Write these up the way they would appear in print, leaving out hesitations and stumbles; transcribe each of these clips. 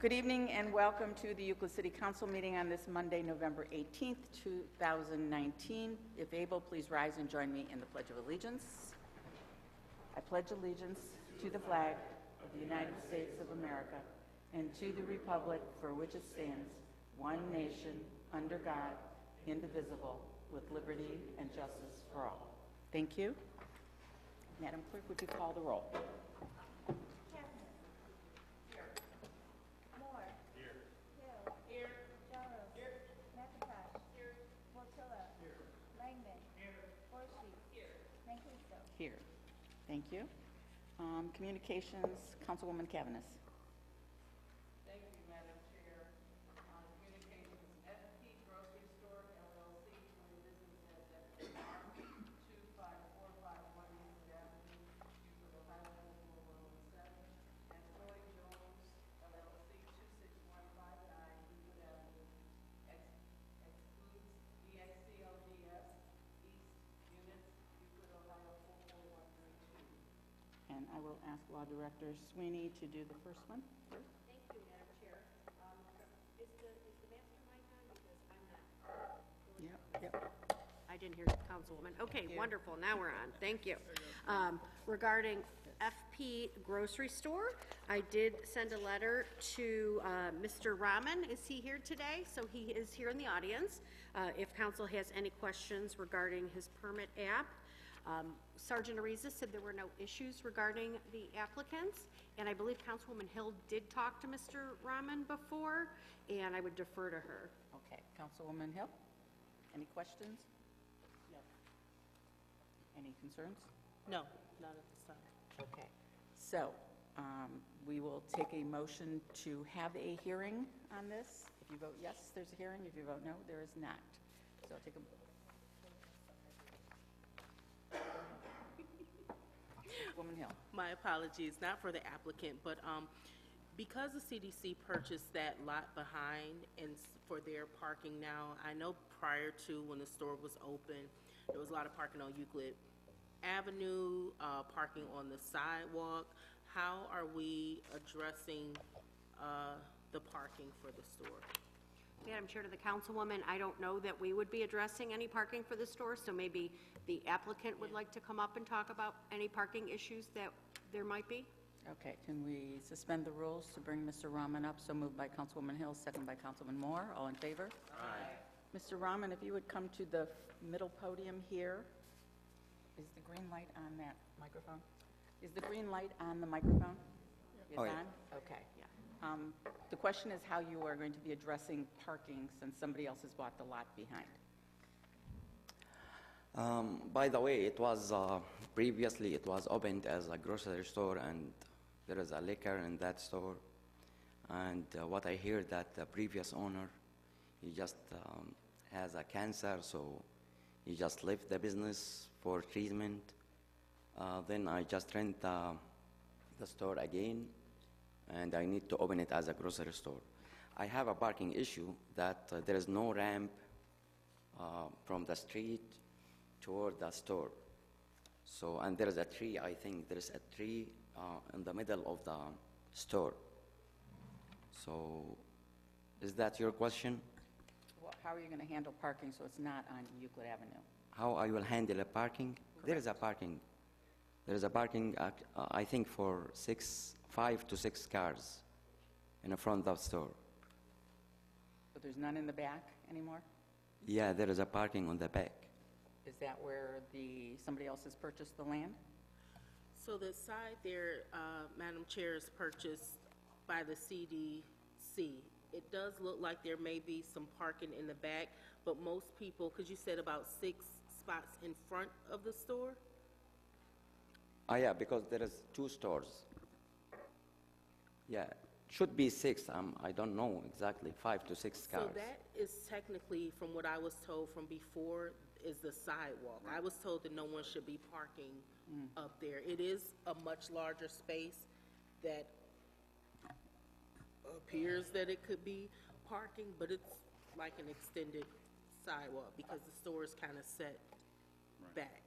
Good evening and welcome to the Euclid City Council meeting on this Monday, November 18th, 2019. If able, please rise and join me in the Pledge of Allegiance. I pledge allegiance to the flag of the United States of America and to the republic for which it stands, one nation, under God, indivisible, with liberty and justice for all. Thank you. Madam Clerk, would you call the roll? Here. Thank you. Communications, Councilwoman Cavanis. Thank you, Madam Chair. Communications, FP Grocery Store, LLC, doing business as FP Mark, 25451 Euclid Avenue, Euclid, Ohio, 41117, and Troy Jones, LLC, 26159 Euclid Avenue, excludes EACLDS, East Units, Euclid, Ohio, 44132. And I will ask Law Director Sweeney to do the first one. Thank you, Madam Chair. Is the mastermind on? Because I'm not. Yep. I didn't hear Councilwoman. Okay, wonderful. Now we're on. Thank you. Regarding FP Grocery Store, I did send a letter to Mr. Rahman. Is he here today? So he is here in the audience. If council has any questions regarding his permit app. Sergeant Ariza said there were no issues regarding the applicants, and I believe Councilwoman Hill did talk to Mr. Rahman before, and I would defer to her. Okay. Councilwoman Hill, any questions? No. Any concerns? No, not at this time. Okay. So we will take a motion to have a hearing on this. If you vote yes, there's a hearing. If you vote no, there is not. So I'll take a Woman Hill. My apologies, not for the applicant, but because the CDC purchased that lot behind and for their parking now, I know prior to when the store was open, there was a lot of parking on Euclid Avenue, parking on the sidewalk. How are we addressing the parking for the store? Madam Chair, to the Councilwoman, I don't know that we would be addressing any parking for the store, so maybe the applicant would like to come up and talk about any parking issues that there might be. Okay. Can we suspend the rules to bring Mr. Rahman up? So moved by Councilwoman Hill, second by Councilman Moore. All in favor? Aye. Mr. Rahman, if you would come to the middle podium here. Is the green light on that microphone? Is the green light on the microphone? It's Oh, yeah. on? Okay. Yeah. The question is how you are going to be addressing parking since somebody else has bought the lot behind. By the way, it was previously it was opened as a grocery store, and there is a liquor in that store. And what I hear that the previous owner, he just has a cancer, so he just left the business for treatment. Then I just rent the store again, and I need to open it as a grocery store. I have a parking issue that there is no ramp from the street toward the store. So, and there is a tree, I think there is a tree in the middle of the store. So, is that your question? Well, how are you going to handle parking so it's not on Euclid Avenue? How I will handle a parking? Correct. There is a parking. There is a parking, I think, for 5 to 6 cars in the front of the store. But there's none in the back anymore? Yeah, there is a parking on the back. Is that where somebody else has purchased the land? So the side there, Madam Chair, is purchased by the CDC. It does look like there may be some parking in the back, but most people, because you said about 6 spots in front of the store? Yeah, because there is 2 stores. Yeah, should be 6. I don't know exactly, 5 to 6 cars. So that is technically, from what I was told from before, is the sidewalk. I was told that no one should be parking up there. It is a much larger space that appears that it could be parking, but it's like an extended sidewalk because the store is kind of set back.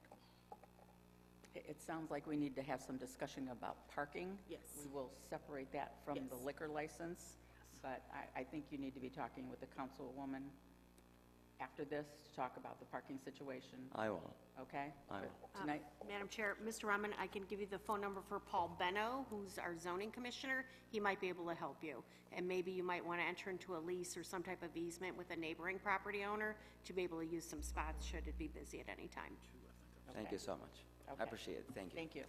It sounds like we need to have some discussion about parking. Yes. We will separate that from the Yes. liquor license. but I think you need to be talking with the councilwoman after this to talk about the parking situation, I will. okay? I will. But tonight, Madam Chair, Mr. Rahman, I can give you the phone number for Paul Benno, who's our zoning commissioner. He might be able to help you. And maybe you might want to enter into a lease or some type of easement with a neighboring property owner to be able to use some spots should it be busy at any time. Thank Okay. you so much. Okay. I appreciate it. Thank you. thank you.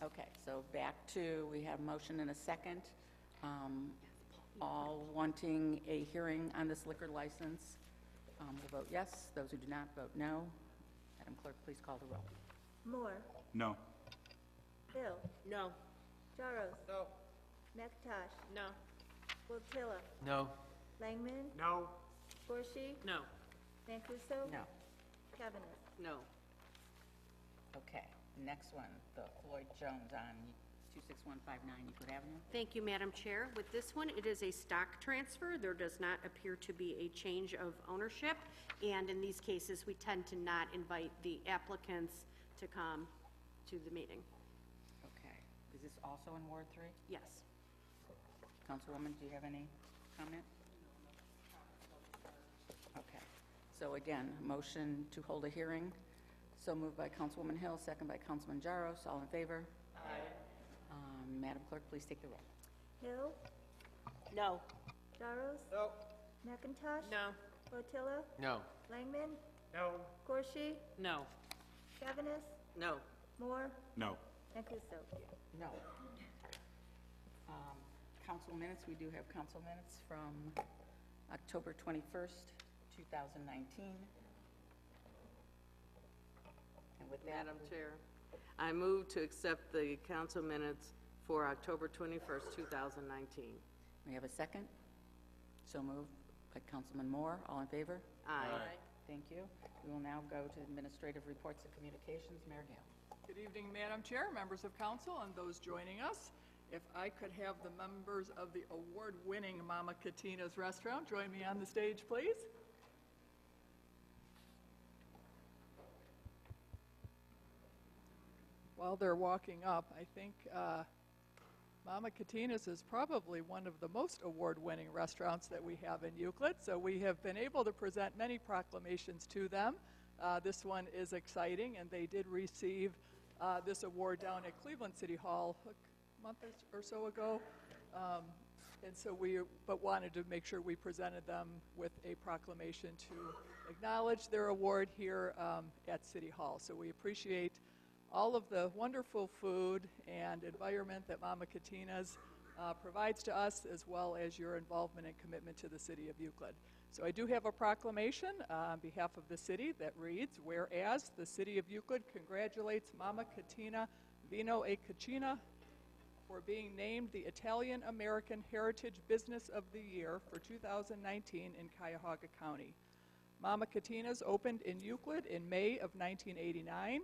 Okay, so back to, we have motion and a second. All wanting a hearing on this liquor license will vote yes. Those who do not, vote no. Madam Clerk, please call the roll. Moore, No. Hill, No. Jaros, No. McIntosh, No. Botilla, No. Langman, No. Gorshi, No. Mancuso, No. Cavanagh. No. Okay, next one, the Floyd Jones on 26159 Euclid Avenue. Thank you, Madam Chair. With this one, it is a stock transfer. There does not appear to be a change of ownership, and in these cases, we tend to not invite the applicants to come to the meeting. Okay, is this also in Ward 3? Yes. Councilwoman, do you have any comment? Okay, so again, motion to hold a hearing. So moved by Councilwoman Hill, second by Councilman Jaros. All in favor? Aye. Madam Clerk, please take the roll. Hill, No. Jaros, No. McIntosh, No. Botilla, No. Langman, No. Gorshi, No. Cavanagh, No. Moore, No. Mancuso. No. Council minutes, we do have council minutes from October 21st, 2019. And with that, Madam Chair, I move to accept the council minutes for October 21st, 2019. we have a second. So moved by Councilman Moore. All in favor? Aye. Thank you. We will now go to administrative reports and communications. Mayor Gale. Good evening, Madam Chair, members of council, and those joining us. If I could have the members of the award-winning Mama Catina's Restaurant join me on the stage, please. While they're walking up, I think Mama Catina's is probably one of the most award-winning restaurants that we have in Euclid, so we have been able to present many proclamations to them. This one is exciting, and they did receive this award down at Cleveland City Hall a month or so ago. And so but wanted to make sure we presented them with a proclamation to acknowledge their award here at City Hall. So we appreciate all of the wonderful food and environment that Mama Catina's provides to us, as well as your involvement and commitment to the city of Euclid. So I do have a proclamation on behalf of the city that reads, whereas the city of Euclid congratulates Mama Catina Vino e Cucina for being named the Italian-American Heritage Business of the Year for 2019 in Cuyahoga County. Mama Catina's opened in Euclid in May of 1989.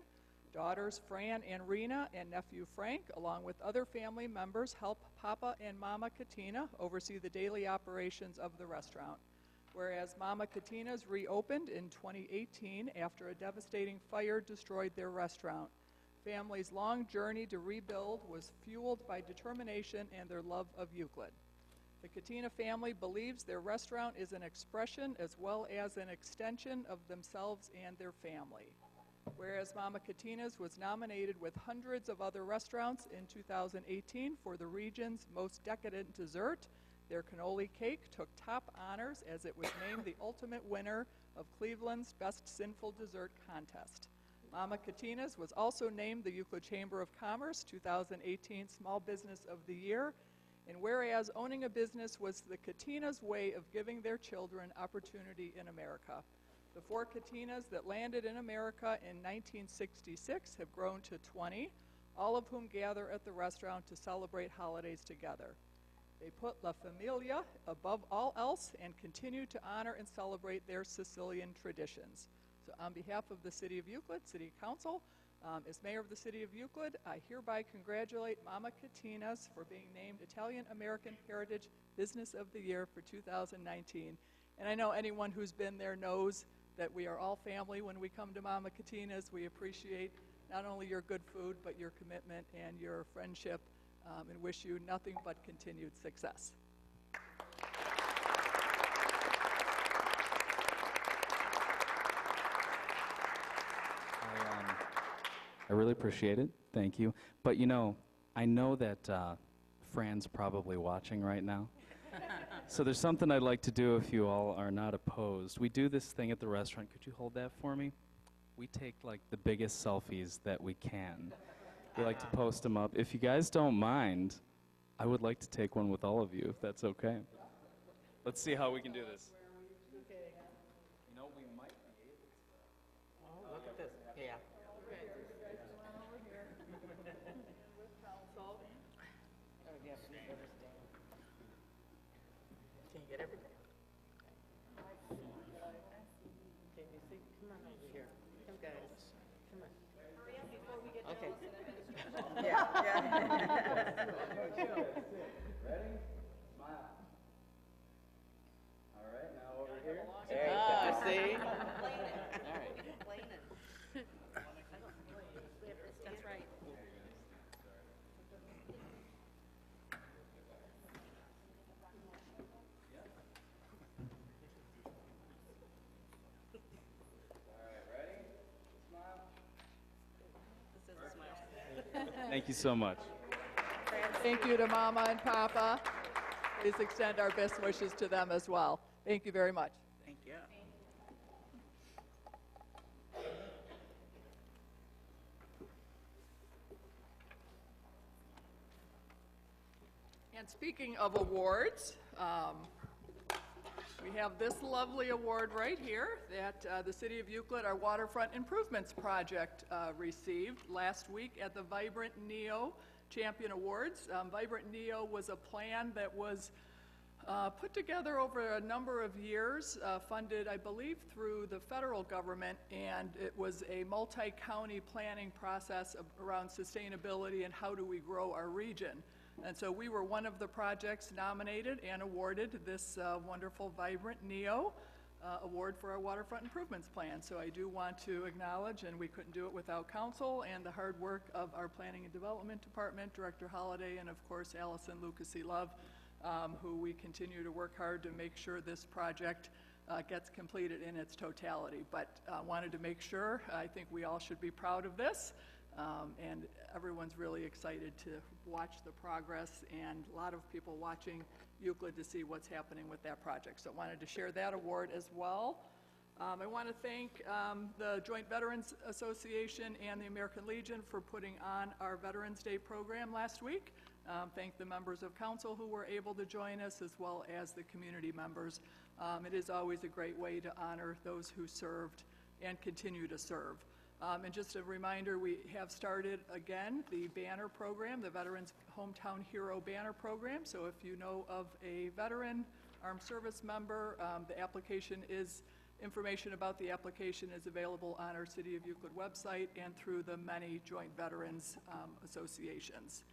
Daughters Fran and Rena and nephew Frank, along with other family members, help Papa and Mama Catina oversee the daily operations of the restaurant. Whereas Mama Catina's reopened in 2018 after a devastating fire destroyed their restaurant. Family's long journey to rebuild was fueled by determination and their love of Euclid. The Catina family believes their restaurant is an expression as well as an extension of themselves and their family. Whereas Mama Catina's was nominated with hundreds of other restaurants in 2018 for the region's most decadent dessert, their cannoli cake took top honors as it was named the ultimate winner of Cleveland's Best Sinful Dessert Contest. Mama Catina's was also named the Euclid Chamber of Commerce 2018 Small Business of the Year. And whereas owning a business was the Catina's way of giving their children opportunity in America. The 4 Catinas that landed in America in 1966 have grown to 20, all of whom gather at the restaurant to celebrate holidays together. They put La Familia above all else and continue to honor and celebrate their Sicilian traditions. So on behalf of the City of Euclid, City Council, as Mayor of the City of Euclid, I hereby congratulate Mama Catina's for being named Italian-American Heritage Business of the Year for 2019. And I know anyone who's been there knows that we are all family when we come to Mama Catina's. We appreciate not only your good food, but your commitment and your friendship, and wish you nothing but continued success. I really appreciate it. Thank you. But you know, I know that Fran's probably watching right now. So there's something I'd like to do if you all are not opposed. We do this thing at the restaurant. Could you hold that for me? We take like the biggest selfies that we can. We like to post them up. If you guys don't mind, I would like to take one with all of you, if that's okay. Let's see how we can do this. You know, we might be able to. Oh, look at this. Yeah. Oh, yes, we better stand. Can you get everything? Can you see? Come on over here. Come, guys. Come on. Hurry up before we get okay. Yeah, yeah. Ready? Smile. All right, now over here. Ah, see? All right. That's right. Thank you so much. Thank you to Mama and Papa. Please extend our best wishes to them as well. Thank you very much. Thank you. And speaking of awards, we have this lovely award right here that the City of Euclid, our Waterfront Improvements Project, received last week at the Vibrant Neo Champion Awards. Vibrant Neo was a plan that was put together over a number of years, funded, I believe, through the federal government, and it was a multi-county planning process around sustainability and how do we grow our region. And so we were one of the projects nominated and awarded this wonderful Vibrant Neo award for our waterfront improvements plan. So I do want to acknowledge, and we couldn't do it without council and the hard work of our Planning and Development Department, Director Holliday, and of course Allison Lucasy-Love, who we continue to work hard to make sure this project gets completed in its totality. But wanted to make sure, I think we all should be proud of this. And everyone's really excited to watch the progress, and a lot of people watching Euclid to see what's happening with that project. So I wanted to share that award as well. I want to thank the Joint Veterans Association and the American Legion for putting on our Veterans Day program last week. Thank the members of council who were able to join us, as well as the community members. It is always a great way to honor those who served and continue to serve. And just a reminder, we have started again the banner program, the Veterans Hometown Hero Banner Program. So if you know of a veteran, armed service member, the application is, information about the application is available on our City of Euclid website and through the many joint veterans associations.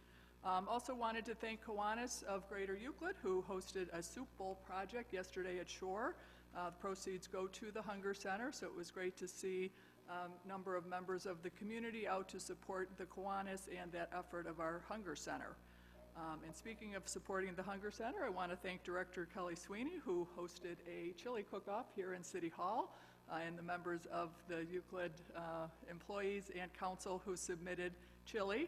Also wanted to thank Kiwanis of Greater Euclid, who hosted a soup bowl project yesterday at Shore. The proceeds go to the Hunger Center, so it was great to see number of members of the community out to support the Kiwanis and that effort of our Hunger Center. And speaking of supporting the Hunger Center, I want to thank Director Kelly Sweeney, who hosted a chili cook-off here in City Hall, and the members of the Euclid employees and council who submitted chili.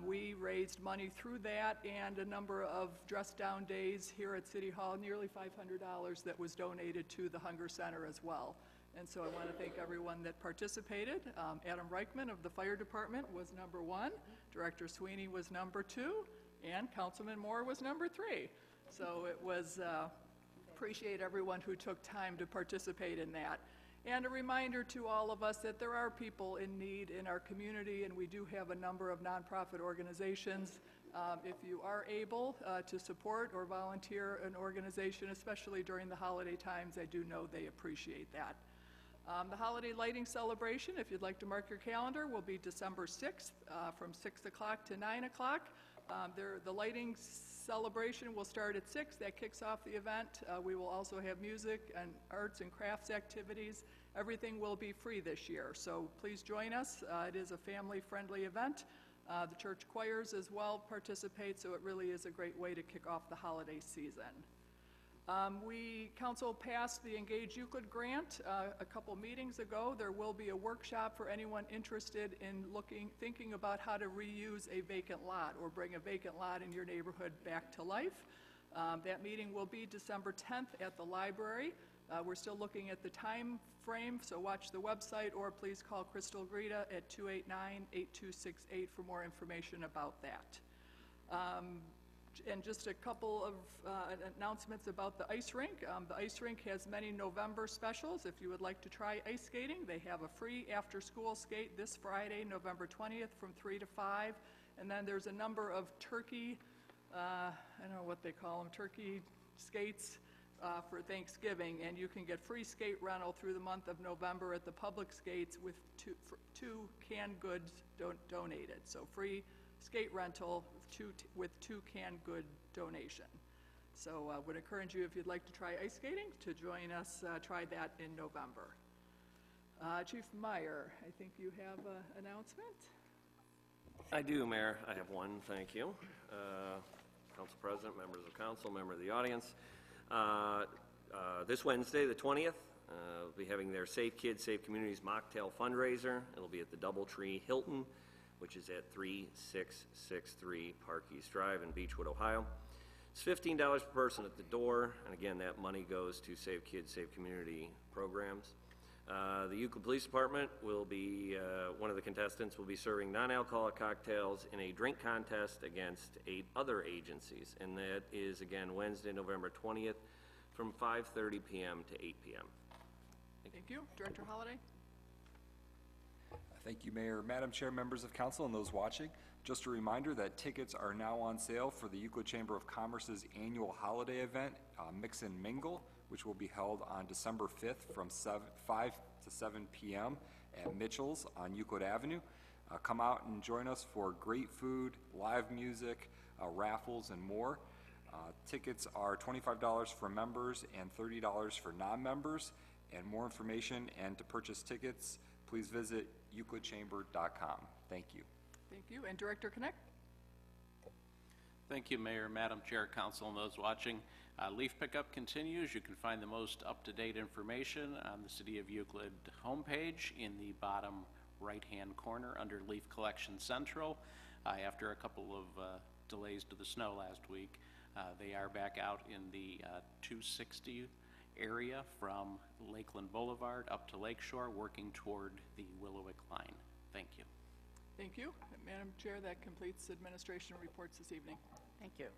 We raised money through that and a number of dress-down days here at City Hall, nearly $500 that was donated to the Hunger Center as well. And so I want to thank everyone that participated. Adam Reichman of the Fire Department was number 1, Director Sweeney was number 2, and Councilman Moore was number 3. So it was, appreciate everyone who took time to participate in that. And a reminder to all of us that there are people in need in our community, and we do have a number of nonprofit organizations. If you are able to support or volunteer an organization, especially during the holiday times, I do know they appreciate that. The holiday lighting celebration, if you'd like to mark your calendar, will be December 6th from 6 o'clock to 9 o'clock. The lighting celebration will start at 6. That kicks off the event. We will also have music and arts and crafts activities. Everything will be free this year, so please join us. It is a family-friendly event. The church choirs as well participate, so it really is a great way to kick off the holiday season. Council passed the Engage Euclid grant a couple meetings ago. There will be a workshop for anyone interested in thinking about how to reuse a vacant lot or bring a vacant lot in your neighborhood back to life. That meeting will be December 10th at the library. We're still looking at the time frame, so watch the website or please call Crystal Greta at 289-8268 for more information about that. And just a couple of announcements about the ice rink. The ice rink has many November specials. If you would like to try ice skating, they have a free after-school skate this Friday, November 20th from 3 to 5. And then there's a number of turkey, I don't know what they call them, turkey skates for Thanksgiving. And you can get free skate rental through the month of November at the public skates with two canned goods donated. So free skate rental with two canned good donation. So I would encourage you, if you'd like to try ice skating, to join us, try that in November. Chief Meyer, I think you have an announcement? I do, Mayor. I have one, thank you. Council President, members of council, member of the audience. This Wednesday, the 20th, we'll be having their Safe Kids, Safe Communities mocktail fundraiser. It'll be at the Doubletree Hilton, which is at 3663 Park East Drive in Beechwood, Ohio. It's $15 per person at the door, and again, that money goes to Save Kids, Save Community programs. The Euclid Police Department will be, one of the contestants will be serving non-alcoholic cocktails in a drink contest against 8 other agencies, and that is, again, Wednesday, November 20th from 5:30 p.m. to 8 p.m. Thank you. Director Holliday? Thank you, Mayor, Madam Chair, members of council, and those watching. Just a reminder that tickets are now on sale for the Euclid Chamber of Commerce's annual holiday event, Mix and Mingle, which will be held on December 5th from 5 to 7 p.m. at Mitchell's on Euclid Avenue. Come out and join us for great food, live music, raffles, and more. Tickets are $25 for members and $30 for non-members. And more information and to purchase tickets, please visit euclidchamber.com. Thank you. Thank you. And Director Connect? Thank you, Mayor, Madam Chair, Council, and those watching. Leaf pickup continues. You can find the most up-to-date information on the City of Euclid homepage in the bottom right-hand corner under Leaf Collection Central. After a couple of delays to the snow last week, they are back out in the 260 area from Lakeland Boulevard up to Lakeshore, working toward the Willowick line. Thank you. Thank you. Madam Chair, that completes administration reports this evening. Thank you.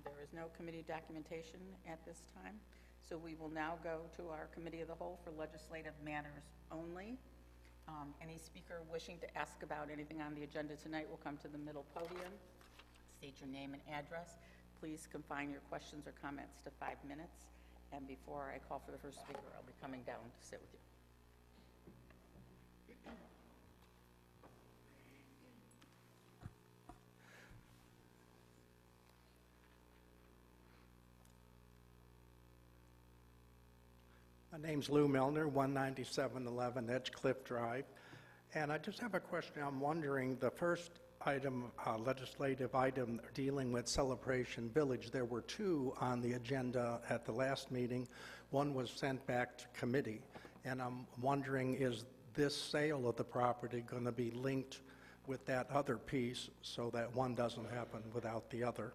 There is no committee documentation at this time, so we will now go to our Committee of the Whole for legislative matters only. Any speaker wishing to ask about anything on the agenda tonight will come to the middle podium. State your name and address. Please confine your questions or comments to 5 minutes. And before I call for the first speaker, I'll be coming down to sit with you. My name's Lou Milner, 19711 Edgecliff Drive. And I just have a question. I'm wondering, the first item, legislative item dealing with Celebration Village, there were 2 on the agenda at the last meeting. One was sent back to committee. And I'm wondering, is this sale of the property going to be linked with that other piece so that one doesn't happen without the other?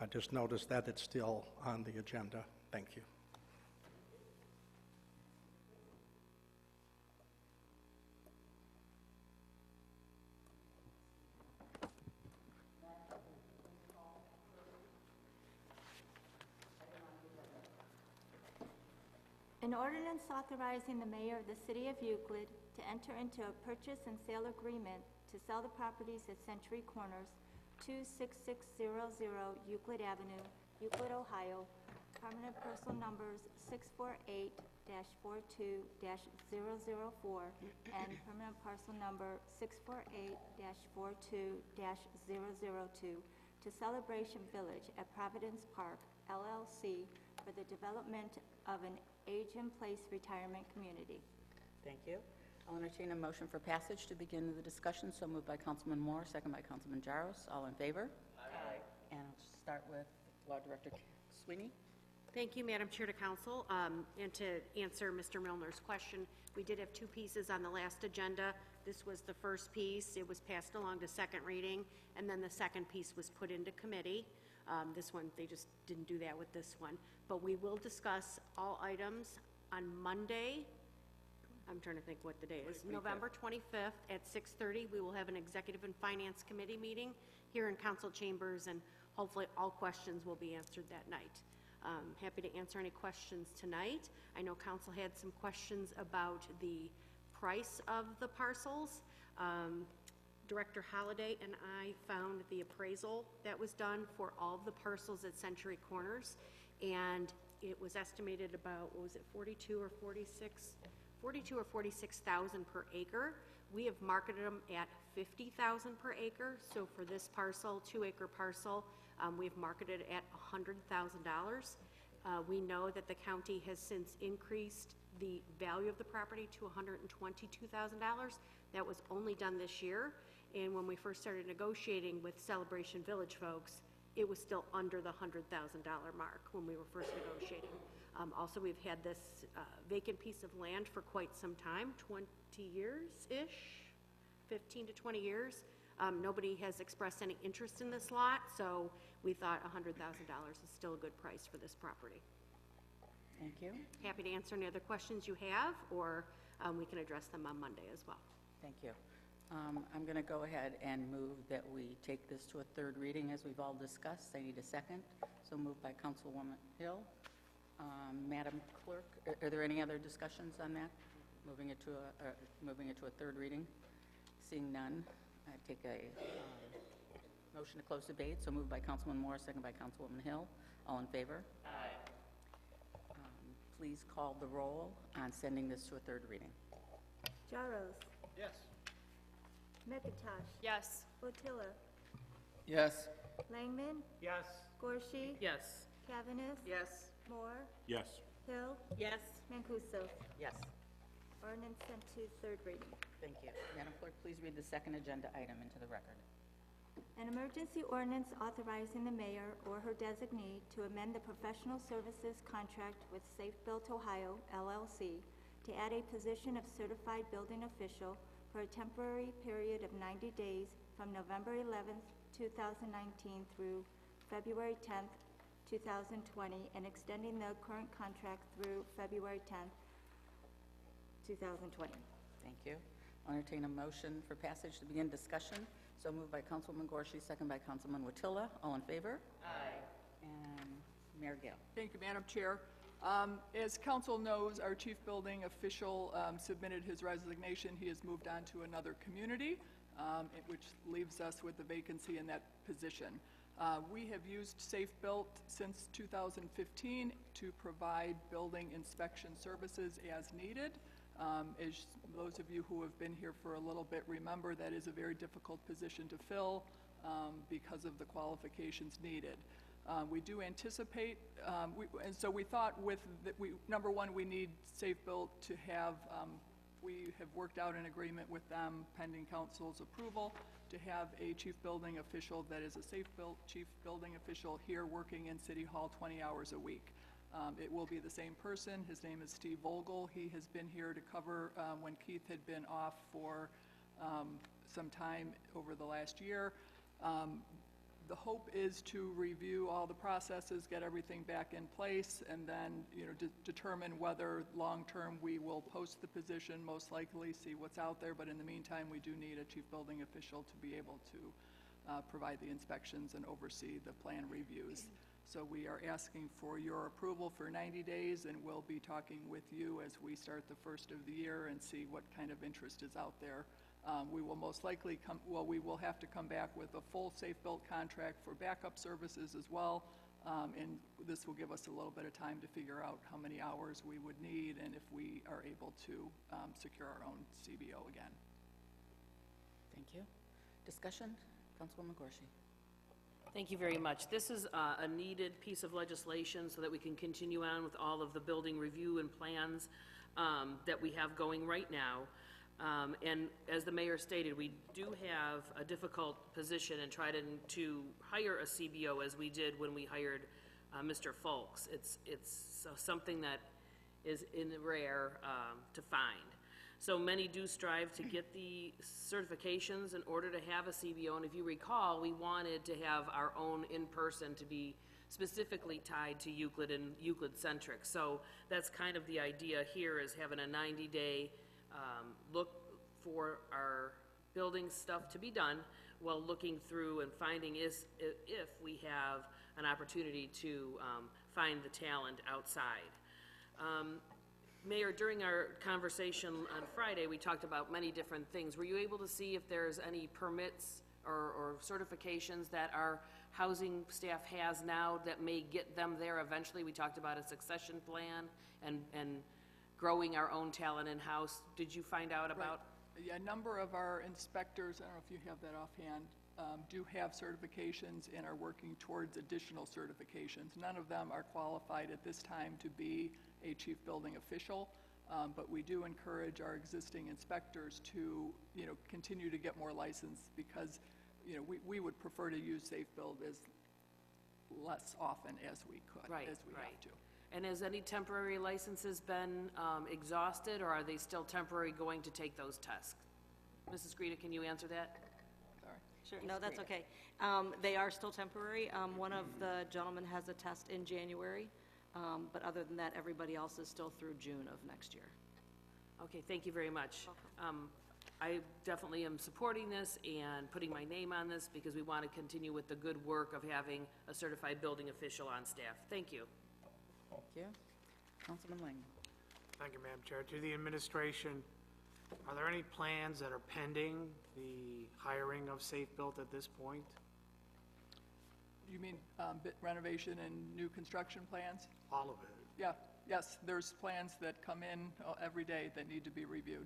I just noticed that it's still on the agenda. Thank you. An ordinance authorizing the mayor of the city of Euclid to enter into a purchase and sale agreement to sell the properties at Century Corners, 26600 Euclid Avenue, Euclid, Ohio, permanent parcel numbers 648-42-004 and permanent parcel number 648-42-002 to Celebration Village at Providence Park, LLC, for the development of an age-in-place retirement community. Thank you. I'll entertain a motion for passage to begin the discussion. So moved by Councilman Moore, second by Councilman Jaros. All in favor? Aye. And I'll start with Law Director Sweeney. Thank you, Madam Chair to Council. And to answer Mr. Milner's question, we did have two pieces on the last agenda. This was the first piece. It was passed along to second reading, and then the second piece was put into committee. This one, they just didn't do that with this one. But we will discuss all items on Monday. I'm trying to think what the day is. November 25th at 6:30. We will have an Executive and Finance Committee meeting here in council chambers, and hopefully all questions will be answered that night. Happy to answer any questions tonight. I know council had some questions about the price of the parcels. Director Holliday and I found the appraisal that was done for all of the parcels at Century Corners, and it was estimated about, what was it, 42 or 46,000 per acre. We have marketed them at 50,000 per acre. So for this parcel, 2-acre parcel, we've marketed at $100,000. We know that the county has since increased the value of the property to $122,000. That was only done this year. And when we first started negotiating with Celebration Village folks, it was still under the $100,000 mark when we were first negotiating. Also, we've had this vacant piece of land for quite some time, 20 years-ish, 15 to 20 years. Nobody has expressed any interest in this lot, so we thought $100,000 is still a good price for this property. Thank you. Happy to answer any other questions you have, or we can address them on Monday as well. Thank you. I'm going to go ahead and move that we take this to a third reading as we've all discussed. I need a second. So moved by Councilwoman Hill. Madam Clerk, are there any other discussions on that? Moving it to a third reading? Seeing none, I take a motion to close debate. So moved by Councilman Moore, second by Councilwoman Hill. All in favor? Aye. Please call the roll on sending this to a third reading. Jaros. Yes. McIntosh. Yes. Botilla. Yes. Langman. Yes. Gorshi. Yes. Cavanagh. Yes. Moore. Yes. Hill. Yes. Mancuso. Yes. Ordinance sent to third reading. Thank you. Madam Clerk, please read the second agenda item into the record. An emergency ordinance authorizing the mayor or her designee to amend the professional services contract with Safe Built Ohio, LLC, to add a position of certified building official for a temporary period of 90 days from November 11th, 2019 through February 10th, 2020, and extending the current contract through February 10th, 2020. Thank you. I'll entertain a motion for passage to begin discussion. So moved by Councilwoman Gorshi, second by Councilman Watilla. All in favor? Aye. And Mayor Gale. Thank you, Madam Chair. As council knows, our chief building official submitted his resignation. He has moved on to another community, which leaves us with the vacancy in that position. We have used Safe Built since 2015 to provide building inspection services as needed. As those of you who have been here for a little bit remember, that is a very difficult position to fill because of the qualifications needed. We do anticipate, and so we thought number one, we need Safe Built to have, we have worked out an agreement with them pending council's approval to have a chief building official that is a Safe Built chief building official here working in City Hall 20 hours a week. It will be the same person. His name is Steve Vogel. He has been here to cover when Keith had been off for some time over the last year. The hope is to review all the processes, get everything back in place, and then determine whether long-term we will post the position, most likely see what's out there. But in the meantime, we do need a chief building official to be able to provide the inspections and oversee the plan reviews. So we are asking for your approval for 90 days, and we'll be talking with you as we start the first of the year and see what kind of interest is out there. We will most likely we will have to come back with a full Safe Built contract for backup services as well, and this will give us a little bit of time to figure out how many hours we would need and if we are able to secure our own CBO again. Thank you. Discussion? Councilwoman Gorshi. Thank you very much. This is a needed piece of legislation so that we can continue on with all of the building review and plans that we have going right now. And as the mayor stated, we do have a difficult position in trying to hire a CBO as we did when we hired Mr. Folks. It's something that is rare to find. So many do strive to get the certifications in order to have a CBO, and if you recall, we wanted to have our own in-person to be specifically tied to Euclid and Euclid-centric. So that's kind of the idea here, is having a 90-day look for our building stuff to be done, while looking through and finding if we have an opportunity to find the talent outside. Mayor, during our conversation on Friday, we talked about many different things. Were you able to see if there's any permits or certifications that our housing staff has now that may get them there eventually? We talked about a succession plan and growing our own talent in-house. Did you find out about? Yeah, a number of our inspectors, I don't know if you have that offhand, do have certifications and are working towards additional certifications. None of them are qualified at this time to be a chief building official, but we do encourage our existing inspectors to, continue to get more license, because, we would prefer to use Safe Build as less often as we could, as we have to. And has any temporary licenses been exhausted, or are they still temporary going to take those tests? Mrs. Greta, can you answer that? Sure, no, that's okay. They are still temporary. One of the gentlemen has a test in January, but other than that, everybody else is still through June of next year. Okay, thank you very much. I definitely am supporting this and putting my name on this, because we want to continue with the good work of having a certified building official on staff. Thank you. Thank you. Councilman Lang. Thank you, Madam Chair. To the administration, are there any plans that are pending the hiring of Safe Built at this point? You mean renovation and new construction plans? All of it? Yeah, yes, there's plans that come in every day that need to be reviewed.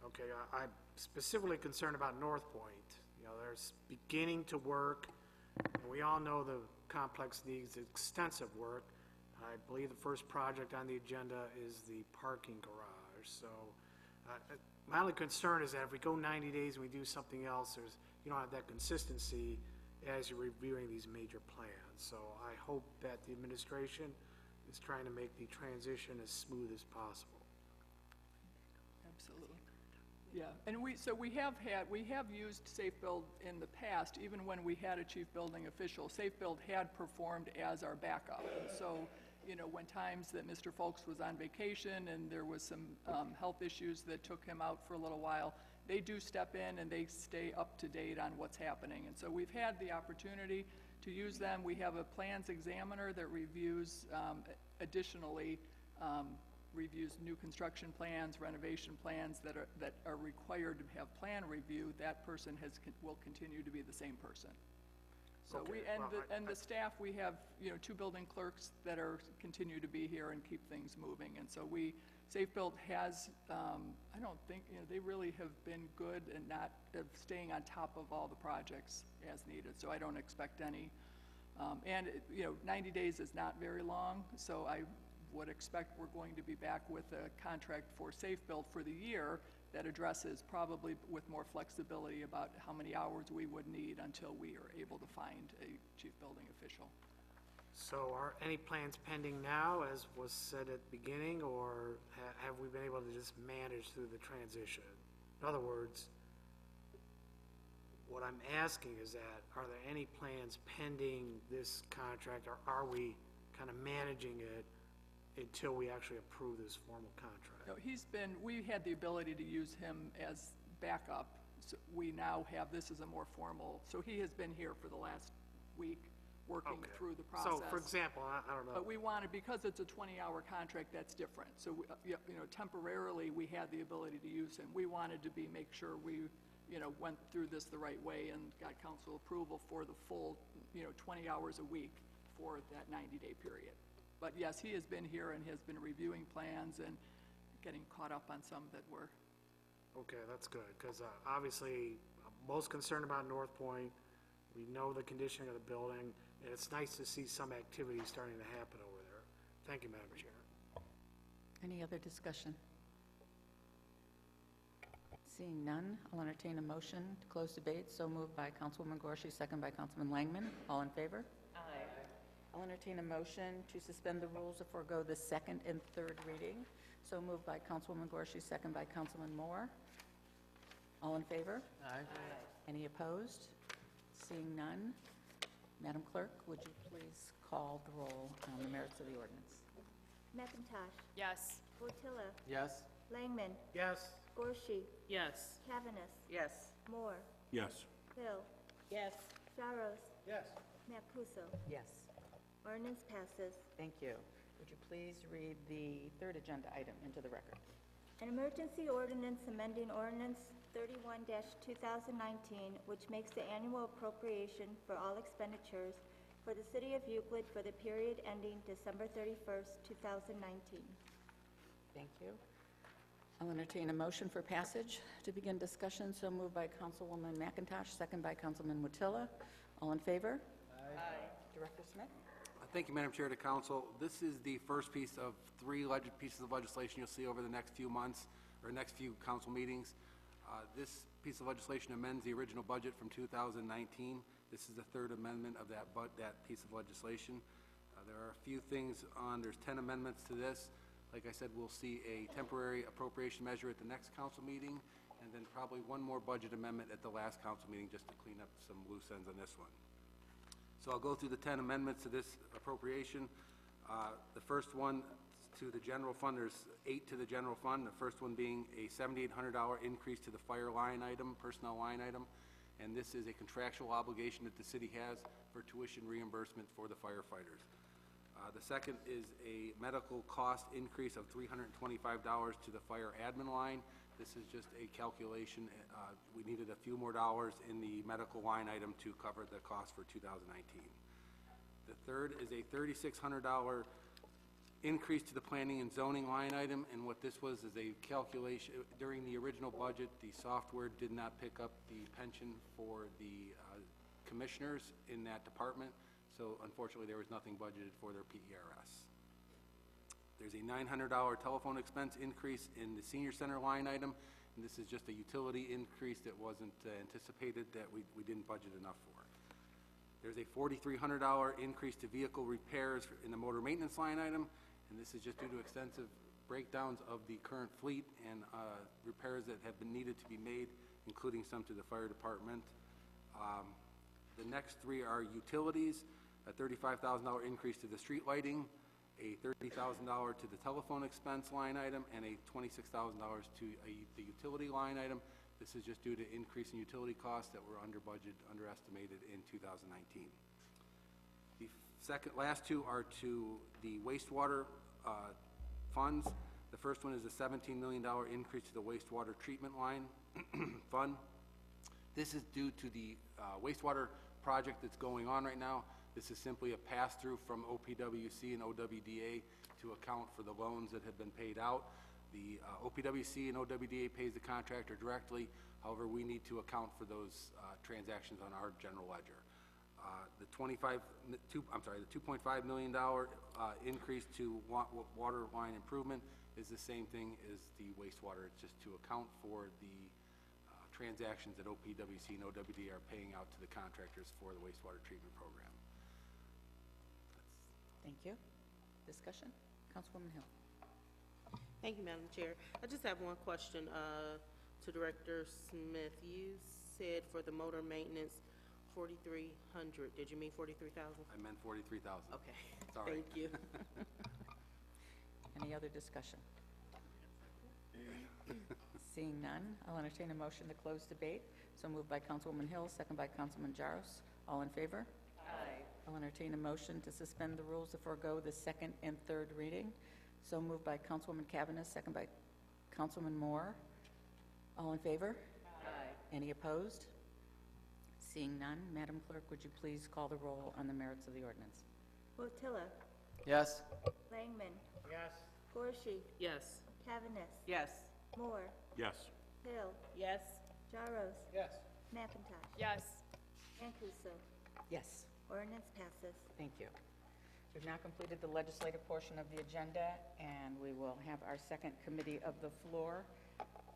Okay, I'm specifically concerned about North Point. There's beginning to work, and we all know the complex needs extensive work. I believe the first project on the agenda is the parking garage. So my only concern is that if we go 90 days and we do something else, you don't have that consistency as you're reviewing these major plans. So I hope that the administration is trying to make the transition as smooth as possible. Absolutely. Yeah, and we have used Safe Build in the past, even when we had a chief building official. Safe Build had performed as our backup. And so, when times that Mr. Folks was on vacation and there was some health issues that took him out for a little while, they do step in and they stay up to date on what's happening. And so we've had the opportunity to use them. We have a plans examiner that reviews, additionally, reviews new construction plans, renovation plans that are required to have plan review. That person will continue to be the same person. So Okay, the staff, we have, 2 building clerks that continue to be here and keep things moving. And so Safe Build has, I don't think, they really have been good and not staying on top of all the projects as needed. So I don't expect any. 90 days is not very long, so I would expect we're going to be back with a contract for Safe Build for the year that addresses, probably with more flexibility, about how many hours we would need until we are able to find a chief building official. So are any plans pending now, as was said at the beginning, or have we been able to just manage through the transition? In other words, what I'm asking is that, are there any plans pending this contract, or are we kind of managing it until we actually approve this formal contract? No, we had the ability to use him as backup. So we now have this as a more formal, so he has been here for the last week working through the process. So, for example, I don't know. But we wanted, because it's a 20-hour contract, that's different. So, temporarily, we had the ability to use him. We wanted to make sure we, went through this the right way and got council approval for the full, 20 hours a week for that 90-day period. But yes, he has been here and has been reviewing plans and getting caught up on some that were. Okay, that's good, because obviously, I'm most concerned about North Point. We know the condition of the building, and it's nice to see some activity starting to happen over there. Thank you, Madam Chair. Any other discussion? Seeing none, I'll entertain a motion to close debate. So moved by Councilwoman Gorsuch, second by Councilman Langman. All in favor? Aye. I'll entertain a motion to suspend the rules to forego the second and third reading. So moved by Councilwoman Gorsuch, second by Councilman Moore. All in favor? Aye. Any opposed? Seeing none, Madam Clerk, would you please call the roll on the merits of the ordinance? McIntosh. Yes. Botilla. Yes. Langman. Yes. Gorshi. Yes. Cavaness. Yes. Moore. Yes. Hill. Yes. Jaros. Yes. Mancuso. Yes. Ordinance passes. Thank you. Would you please read the third agenda item into the record? An emergency ordinance amending ordinance 31-2019, which makes the annual appropriation for all expenditures for the city of Euclid for the period ending December 31st, 2019. Thank you. I'll entertain a motion for passage to begin discussion. So moved by Councilwoman McIntosh, second by Councilman Watilla. All in favor? Aye. Director Smith? Thank you, Madam Chair, to Council. This is the first piece of three pieces of legislation you'll see over the next few months, or next few council meetings. This piece of legislation amends the original budget from 2019. This is the third amendment of that piece of legislation. There are a few things there's 10 amendments to this. Like I said, we'll see a temporary appropriation measure at the next council meeting, and then probably one more budget amendment at the last council meeting just to clean up some loose ends on this one. So I'll go through the 10 amendments to this appropriation. The first one to the general fund, there's 8 to the general fund. The first one being a $7,800 increase to the fire line item, personnel line item. And this is a contractual obligation that the city has for tuition reimbursement for the firefighters. The second is a medical cost increase of $325 to the fire admin line. This is just a calculation. We needed a few more dollars in the medical line item to cover the cost for 2019. The third is a $3,600 increase to the planning and zoning line item, and what this was is a calculation. During the original budget, the software did not pick up the pension for the commissioners in that department, so unfortunately there was nothing budgeted for their PERS. There's a $900 telephone expense increase in the senior center line item, and this is just a utility increase that wasn't anticipated, that we didn't budget enough for. There's a $4,300 increase to vehicle repairs in the motor maintenance line item, and this is just due to extensive breakdowns of the current fleet and repairs that have been needed to be made, including some to the fire department. The next three are utilities, a $35,000 increase to the street lighting, a $30,000 to the telephone expense line item, and a $26,000 to the utility line item. This is just due to increase in utility costs that were underestimated in 2019. The last two are to the wastewater funds. The first one is a $17 million increase to the wastewater treatment line fund. This is due to the wastewater project that's going on right now. This is simply a pass-through from OPWC and OWDA to account for the loans that have been paid out. The OPWC and OWDA pays the contractor directly. However, we need to account for those transactions on our general ledger. The $2.5 million increase to water line improvement is the same thing as the wastewater. It's just to account for the transactions that OPWC and OWDA are paying out to the contractors for the wastewater treatment program. Thank you. Discussion? Councilwoman Hill. Thank you, Madam Chair. I just have one question to Director Smith. You said for the motor maintenance, 4,300. Did you mean 43,000? I meant 43,000. Okay. Sorry. Thank you. Any other discussion? Seeing none, I'll entertain a motion to close debate. So moved by Councilwoman Hill, second by Councilman Jaros. All in favor? Aye. I'll entertain a motion to suspend the rules to forego the second and third reading. So moved by Councilwoman Cavaness, second by Councilman Moore. All in favor? Aye. Any opposed? Seeing none, Madam Clerk, would you please call the roll on the merits of the ordinance? Botilla. Yes. Langman. Yes. Gorshi. Yes. Cavaness. Yes. Moore. Yes. Hill. Yes. Jaros. Yes. McIntosh. Yes. Mancuso. Yes. Ordinance passes. Thank you. We've now completed the legislative portion of the agenda, and we will have our second committee of the floor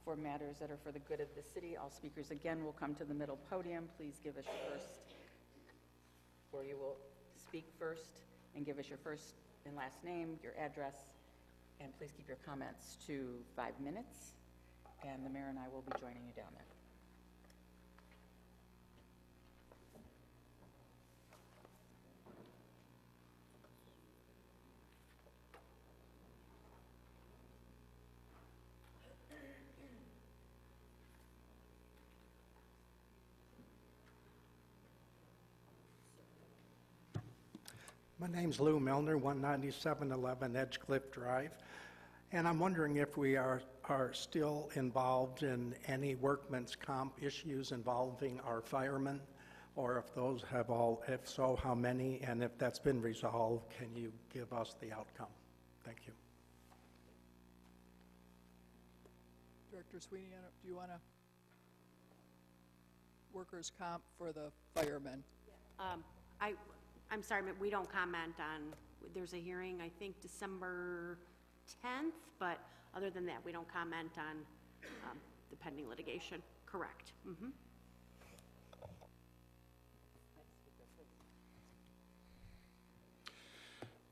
for matters that are for the good of the city. All speakers again will come to the middle podium. Please give us your first, or you will speak first and give us your first and last name, your address, and please keep your comments to 5 minutes. And the mayor and I will be joining you down there. My name's Lou Milner, 19711 Edgecliff Drive, and I'm wondering if we are still involved in any workman's comp issues involving our firemen, or if those have all, if so, how many, and if that's been resolved, can you give us the outcome? Thank you. Director Sweeney, do you want to, workers' comp for the firemen? I'm sorry, but we don't comment on, there's a hearing, I think, December 10th, but other than that, we don't comment on the pending litigation. Correct. Mm-hmm.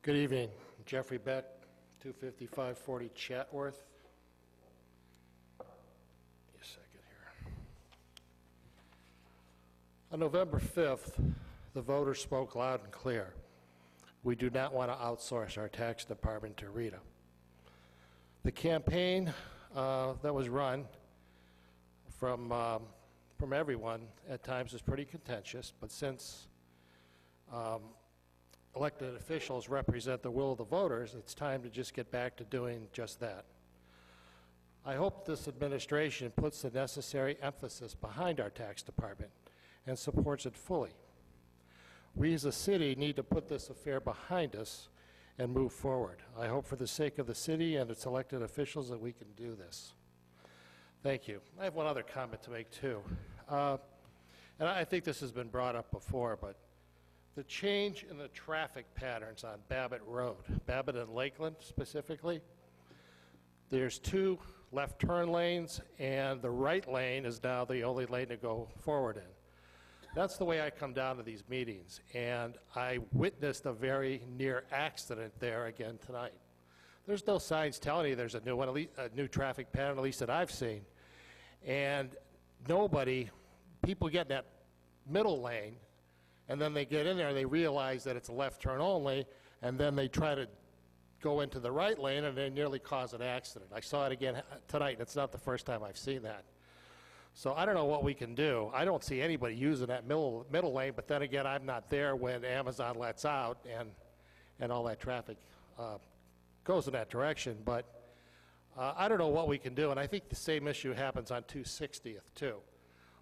Good evening. Jeffrey Beck, 25540 Chatworth. Give me a second here. On November 5th, the voters spoke loud and clear. We do not want to outsource our tax department to Rita. The campaign that was run from everyone at times was pretty contentious, but since elected officials represent the will of the voters, it's time to just get back to doing just that. I hope this administration puts the necessary emphasis behind our tax department and supports it fully. We as a city need to put this affair behind us and move forward. I hope for the sake of the city and its elected officials that we can do this. Thank you. I have one other comment to make too. And I think this has been brought up before, but the change in the traffic patterns on Babbitt Road, Babbitt and Lakeland specifically, there's 2 left turn lanes and the right lane is now the only lane to go forward in. That's the way I come down to these meetings, and I witnessed a very near accident there again tonight. There's no signs telling you there's a new one, a new traffic pattern, at least that I've seen, and people get in that middle lane, and then they get in there and they realize that it's a left turn only, and then they try to go into the right lane and they nearly cause an accident. I saw it again tonight, and it's not the first time I've seen that. So I don't know what we can do. I don't see anybody using that middle lane, but then again, I'm not there when Amazon lets out and all that traffic goes in that direction. But I don't know what we can do, and I think the same issue happens on 260th too.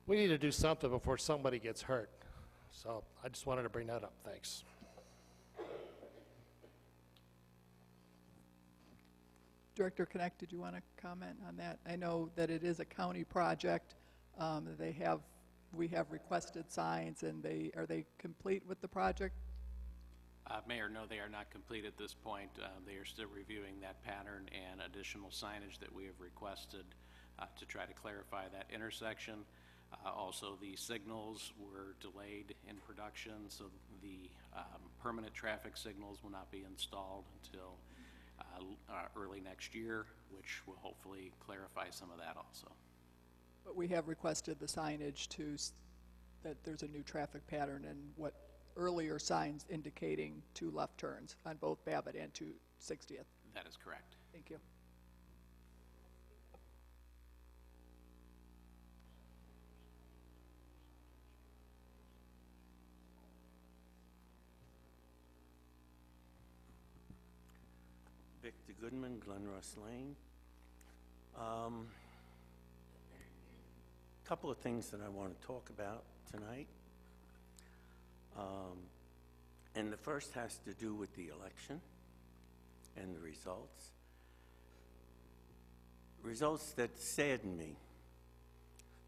We need to do something before somebody gets hurt. So I just wanted to bring that up. Thanks. Director Connect, did you want to comment on that? I know that it is a county project. We have requested signs, and are they complete with the project? Mayor, no, they are not complete at this point. They are still reviewing that pattern and additional signage that we have requested to try to clarify that intersection. Also, the signals were delayed in production, so the permanent traffic signals will not be installed until early next year, which will hopefully clarify some of that also. But we have requested the signage that there's a new traffic pattern and what earlier signs indicating 2 left turns on both Babbitt and 260th. That is correct. Thank you. Victor Goodman, Glenross Lane. Couple of things that I want to talk about tonight. And the first has to do with the election and the results. Results that sadden me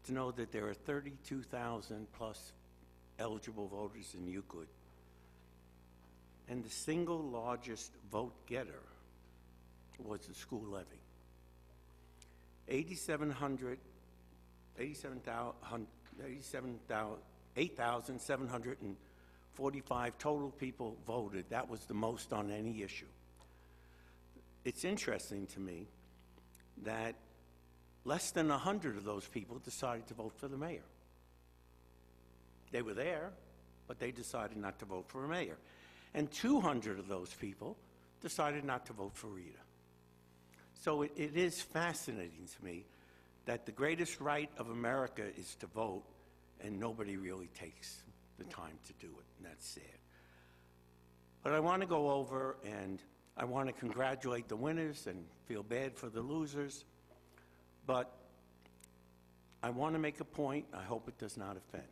to know that there are 32,000 plus eligible voters in Euclid. And the single largest vote getter was the school levy. 8,740 45 total people voted. That was the most on any issue. It's interesting to me that less than 100 of those people decided to vote for the mayor. They were there, but they decided not to vote for a mayor. And 200 of those people decided not to vote for Rita. So it is fascinating to me that the greatest right of America is to vote, and nobody really takes the time to do it, and that's sad. But I want to go over and I want to congratulate the winners and feel bad for the losers, but I want to make a point. I hope it does not offend.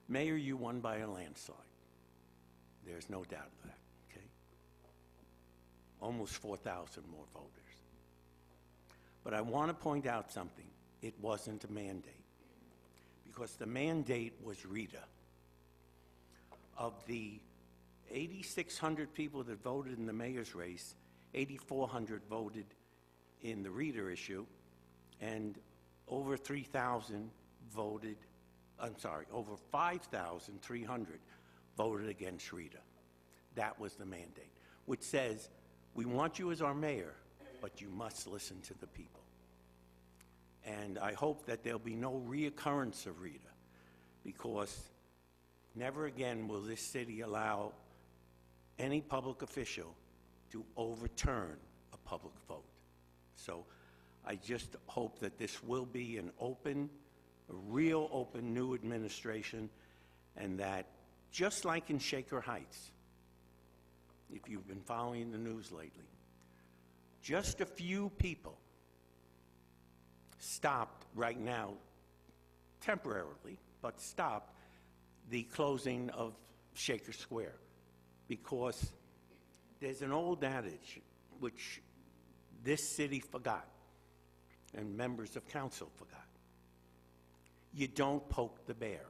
Mayor, you won by a landslide. There's no doubt of that, okay? Almost 4,000 more voters. But I want to point out something. It wasn't a mandate, because the mandate was Rita. Of the 8,600 people that voted in the mayor's race, 8,400 voted in the Rita issue, and over 3,000 voted, over 5,300 voted against Rita. That was the mandate, which says, we want you as our mayor, but you must listen to the people. And I hope that there'll be no reoccurrence of Rita, because never again will this city allow any public official to overturn a public vote. So I just hope that this will be an open, a real open new administration, and that just like in Shaker Heights, if you've been following the news lately, just a few people stopped right now, temporarily, but stopped the closing of Shaker Square, because there's an old adage which this city forgot and members of council forgot. You don't poke the bear.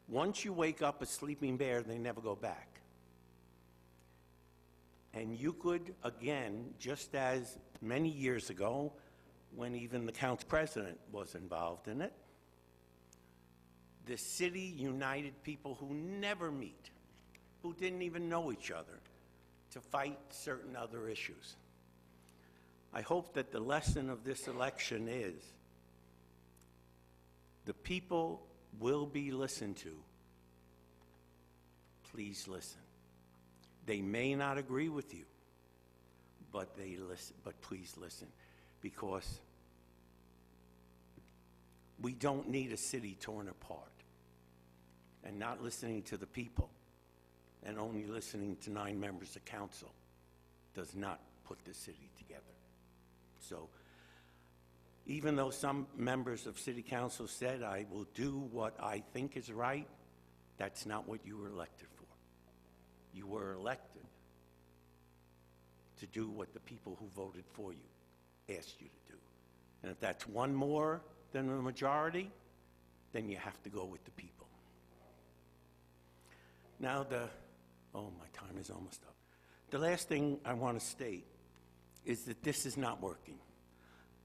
Once you wake up a sleeping bear, they never go back. And Euclid, again, just as many years ago, when even the council president was involved in it, the city united people who never meet, who didn't even know each other, to fight certain other issues. I hope that the lesson of this election is the people will be listened to. Please listen. They may not agree with you, but please listen, because we don't need a city torn apart. And not listening to the people and only listening to 9 members of council does not put the city together. So even though some members of city council said, I will do what I think is right, that's not what you were elected for. You were elected to do what the people who voted for you asked you to do. And if that's one more than the majority, then you have to go with the people. Now my time is almost up. The last thing I want to state is that this is not working.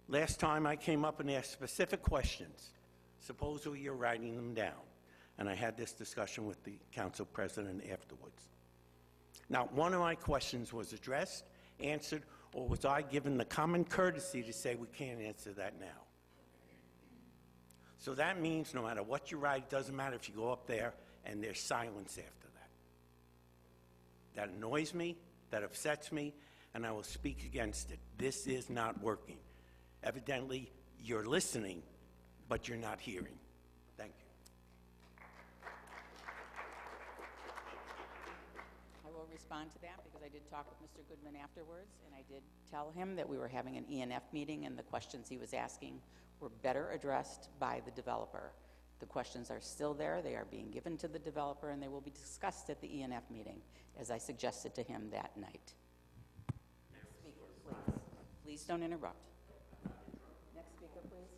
Last time I came up and asked specific questions, supposedly you're writing them down, and I had this discussion with the council president afterwards. Not one of my questions was addressed, answered, or was I given the common courtesy to say we can't answer that now. So that means no matter what you write, it doesn't matter if you go up there and there's silence after that. That annoys me, that upsets me, and I will speak against it. This is not working. Evidently, you're listening, but you're not hearing. Thank you. I will respond to that because I did talk with Mr. Goodman afterwards, and I did tell him that we were having an ENF meeting and the questions he was asking were better addressed by the developer. The questions are still there. They are being given to the developer, and they will be discussed at the ENF meeting, as I suggested to him that night. Next speaker, please. Please don't interrupt. Next speaker, please.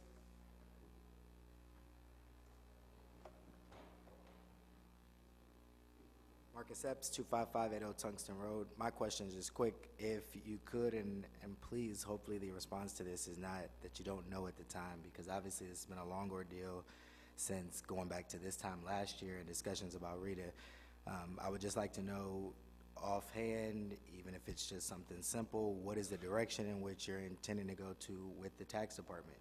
Marcus Epps, 25580 Tungsten Road. My question is just quick. If you could, and please, hopefully the response to this is not that you don't know at the time, because obviously it's been a long ordeal. since going back to this time last year and discussions about Rita. I would just like to know offhand, even if it's just something simple, what is the direction in which you're intending to go to with the tax department?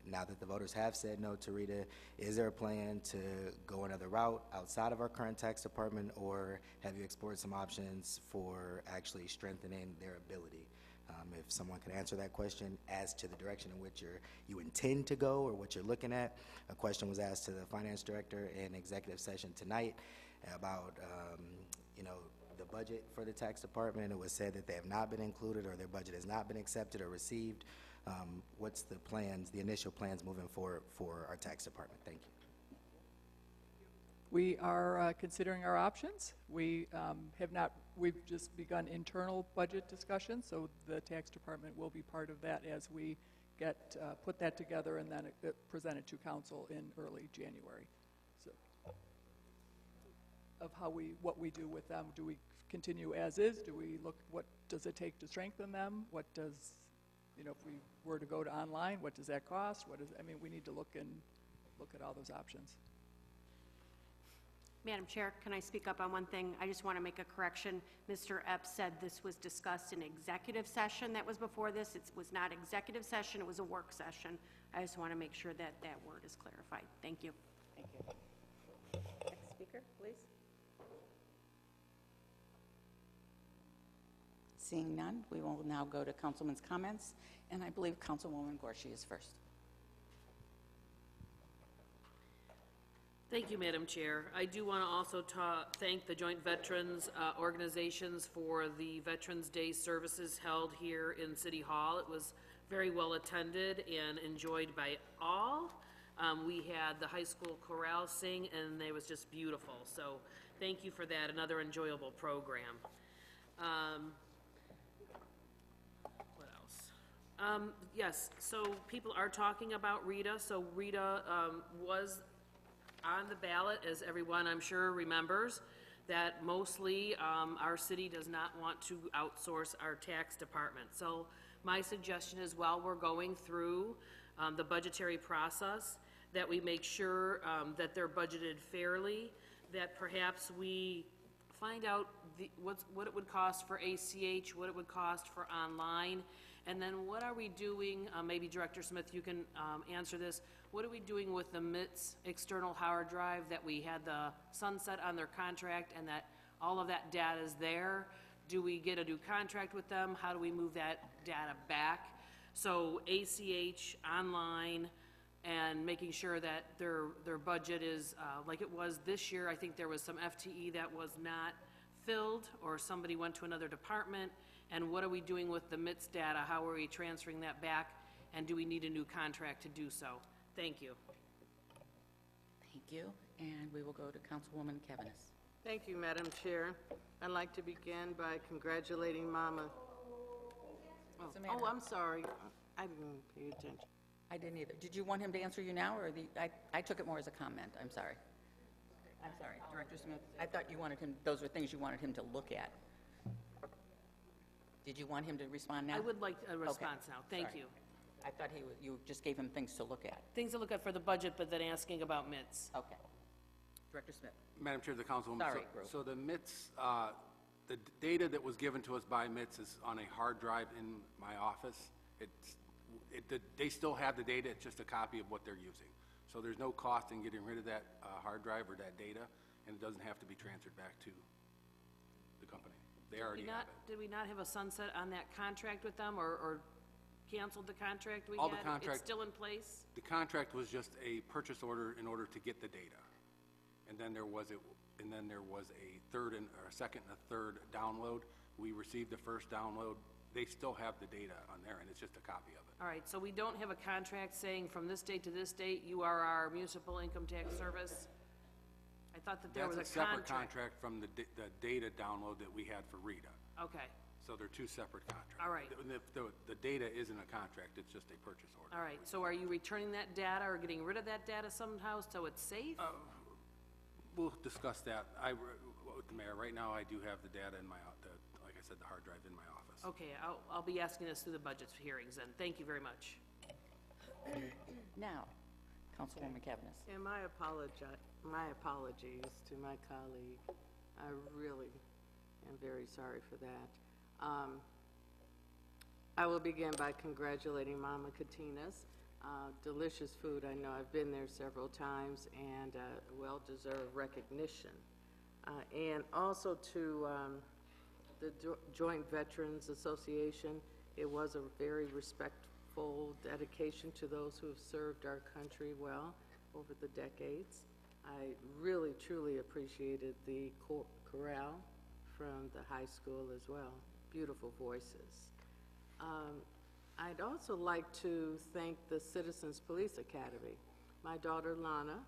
Now that the voters have said no to Rita, is there a plan to go another route outside of our current tax department, or have you explored some options for actually strengthening their ability? If someone could answer that question as to the direction in which you intend to go or what you're looking at. A question was asked to the finance director in executive session tonight about, the budget for the tax department. It was said that they have not been included or their budget has not been accepted or received. What's the plans, the initial plans moving forward for our tax department? Thank you. We are considering our options. We we've just begun internal budget discussions, so the tax department will be part of that as we put that together and then present it to council in early January. So, of what we do with them. Do we continue as is? Do we look, what does it take to strengthen them? What does, if we were to go to online, what does that cost? We need to look at all those options. Madam Chair, can I speak up on one thing? I just want to make a correction. Mr. Epps said this was discussed in executive session that was before this. It was not executive session, it was a work session. I just want to make sure that that word is clarified. Thank you. Thank you. Next speaker, please. Seeing none, we will now go to Councilman's comments, and I believe Councilwoman Gorshi is first. Thank you, Madam Chair. I do want to also thank the Joint Veterans Organizations for the Veterans Day services held here in City Hall. It was very well attended and enjoyed by all. We had the high school chorale sing, and it was just beautiful. So thank you for that, another enjoyable program. What else? Yes, so people are talking about Rita. So Rita was on the ballot, as everyone I'm sure remembers, that mostly our city does not want to outsource our tax department. So my suggestion is, while we're going through the budgetary process, that we make sure that they're budgeted fairly, that perhaps we find out what it would cost for ACH, what it would cost for online, and then what are we doing, maybe Director Smith, you can answer this, what are we doing with the MITS external hard drive that we had the sunset on their contract and that all of that data is there? Do we get a new contract with them? How do we move that data back? So ACH, online, and making sure that their budget is like it was this year. I think there was some FTE that was not filled, or somebody went to another department. And what are we doing with the MITS data? How are we transferring that back? And do we need a new contract to do so? Thank you. Thank you. And we will go to Councilwoman Kevinis. Thank you, Madam Chair. I'd like to begin by congratulating Mama. Oh, I'm sorry. I didn't pay attention. I didn't either. Did you want him to answer you now, or I took it more as a comment. I'm sorry. I'm sorry, Director Smith. I thought you wanted him, those were things you wanted him to look at. Did you want him to respond now? I would like a response now. Thank you. I thought you just gave him things to look at. Things to look at for the budget, but then asking about MITS. Okay. Director Smith. Madam Chair, the Councilwoman. Sorry, so the MITS, the data that was given to us by MITS is on a hard drive in my office. They still have the data, it's just a copy of what they're using. So there's no cost in getting rid of that hard drive or that data, and it doesn't have to be transferred back to the company. They already have it. Did we not have a sunset on that contract with them, or canceled the contract we All had? the contract, It's still in place? The contract was just a purchase order in order to get the data. And then there was a second and a third download. We received the first download. They still have the data on there, and it's just a copy of it. All right, so we don't have a contract saying from this date to this date, you are our municipal income tax service? I thought that there was a contract. That's a separate contract from the data download that we had for Rita. Okay. So they're two separate contracts. All right. The data isn't a contract, it's just a purchase order. All right, so are you returning that data or getting rid of that data somehow so it's safe? We'll discuss that. With the mayor, right now I do have the data in like I said, the hard drive in my office. Okay, I'll be asking this through the budget hearings then. Thank you very much. Now, Councilwoman Cavanagh. And my apologies to my colleague. I really am very sorry for that. I will begin by congratulating Mama Catina's. Delicious food. I know I've been there several times, and well-deserved recognition. And also to the Joint Veterans Association. It was a very respectful dedication to those who have served our country well over the decades. I really, truly appreciated the chorale from the high school as well. Beautiful voices. I'd also like to thank the Citizens Police Academy. My daughter Lana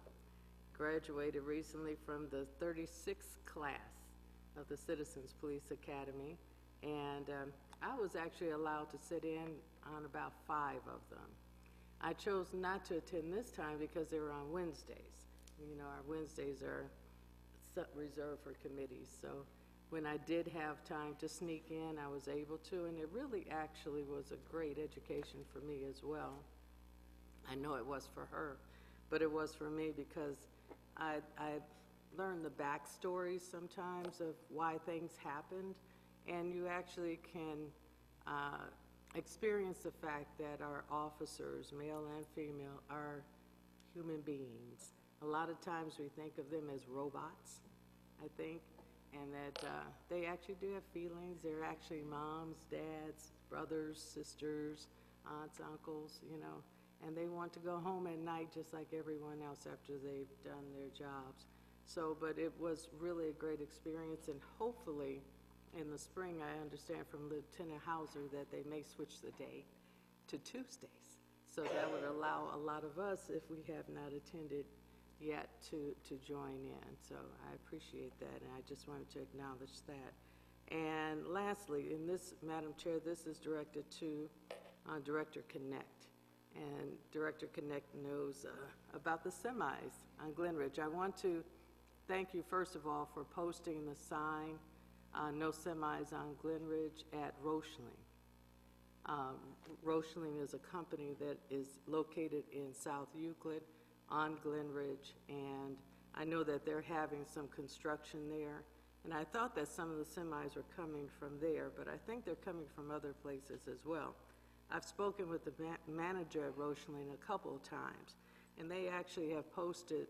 graduated recently from the 36th class of the Citizens Police Academy, and I was actually allowed to sit in on about 5 of them. I chose not to attend this time because they were on Wednesdays. You know, our Wednesdays are reserved for committees, so when I did have time to sneak in, I was able to, and it really actually was a great education for me as well. I know it was for her, but it was for me because I learned the backstories sometimes of why things happened, and you actually can experience the fact that our officers, male and female, are human beings. A lot of times we think of them as robots, I think, and that they actually do have feelings. They're actually moms, dads, brothers, sisters, aunts, uncles, you know, and they want to go home at night just like everyone else after they've done their jobs. So, but it was really a great experience, and hopefully in the spring, I understand from Lieutenant Hauser that they may switch the day to Tuesdays. So that would allow a lot of us, if we have not attended yet, to join in. So I appreciate that, and I just wanted to acknowledge that. And lastly, in this, Madam Chair, this is directed to Director Connect. And Director Connect knows about the semis on Glenridge. I want to thank you, first of all, for posting the sign, no semis on Glenridge at Rochling. Rochling is a company that is located in South Euclid on Glenridge, and I know that they're having some construction there. And I thought that some of the semis were coming from there, but I think they're coming from other places as well. I've spoken with the manager at Rochling a couple of times, and they actually have posted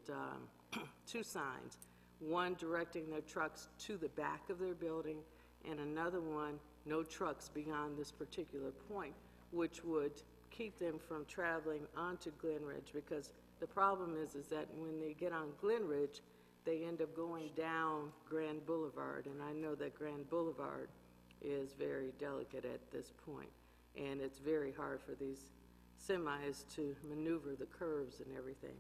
2 signs, one directing their trucks to the back of their building, and another one, no trucks beyond this particular point, which would keep them from traveling onto Glenridge, because the problem is that when they get on Glenridge, they end up going down Grand Boulevard, and I know that Grand Boulevard is very delicate at this point, and it's very hard for these semis to maneuver the curves and everything.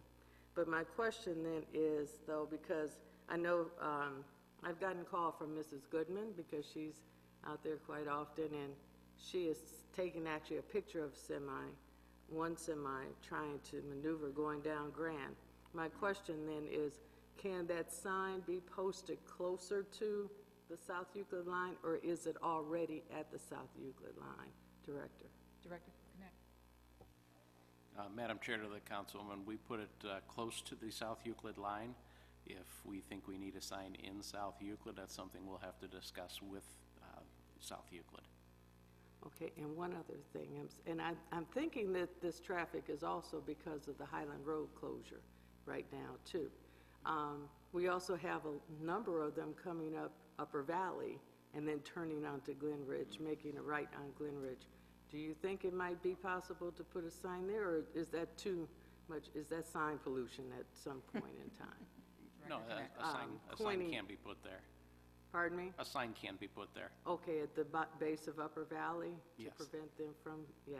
But my question then is, though, because I know I've gotten a call from Mrs. Goodman, because she's out there quite often, and she is taking actually a picture of one semi trying to maneuver going down Grand. My question then is, can that sign be posted closer to the South Euclid line, or is it already at the South Euclid line, Director? Director Connect. Madam Chair, to the Councilwoman, we put it close to the South Euclid line. If we think we need a sign in South Euclid, that's something we'll have to discuss with South Euclid. Okay, and one other thing, I'm thinking that this traffic is also because of the Highland Road closure right now, too. We also have a number of them coming up Upper Valley and then turning onto Glenridge, making a right on Glenridge. Do you think it might be possible to put a sign there, or is that too much, is that sign pollution at some point in time? No, a sign can be put there. Pardon me? A sign can be put there. Okay, at the base of Upper Valley? Yes. To prevent them from, yeah.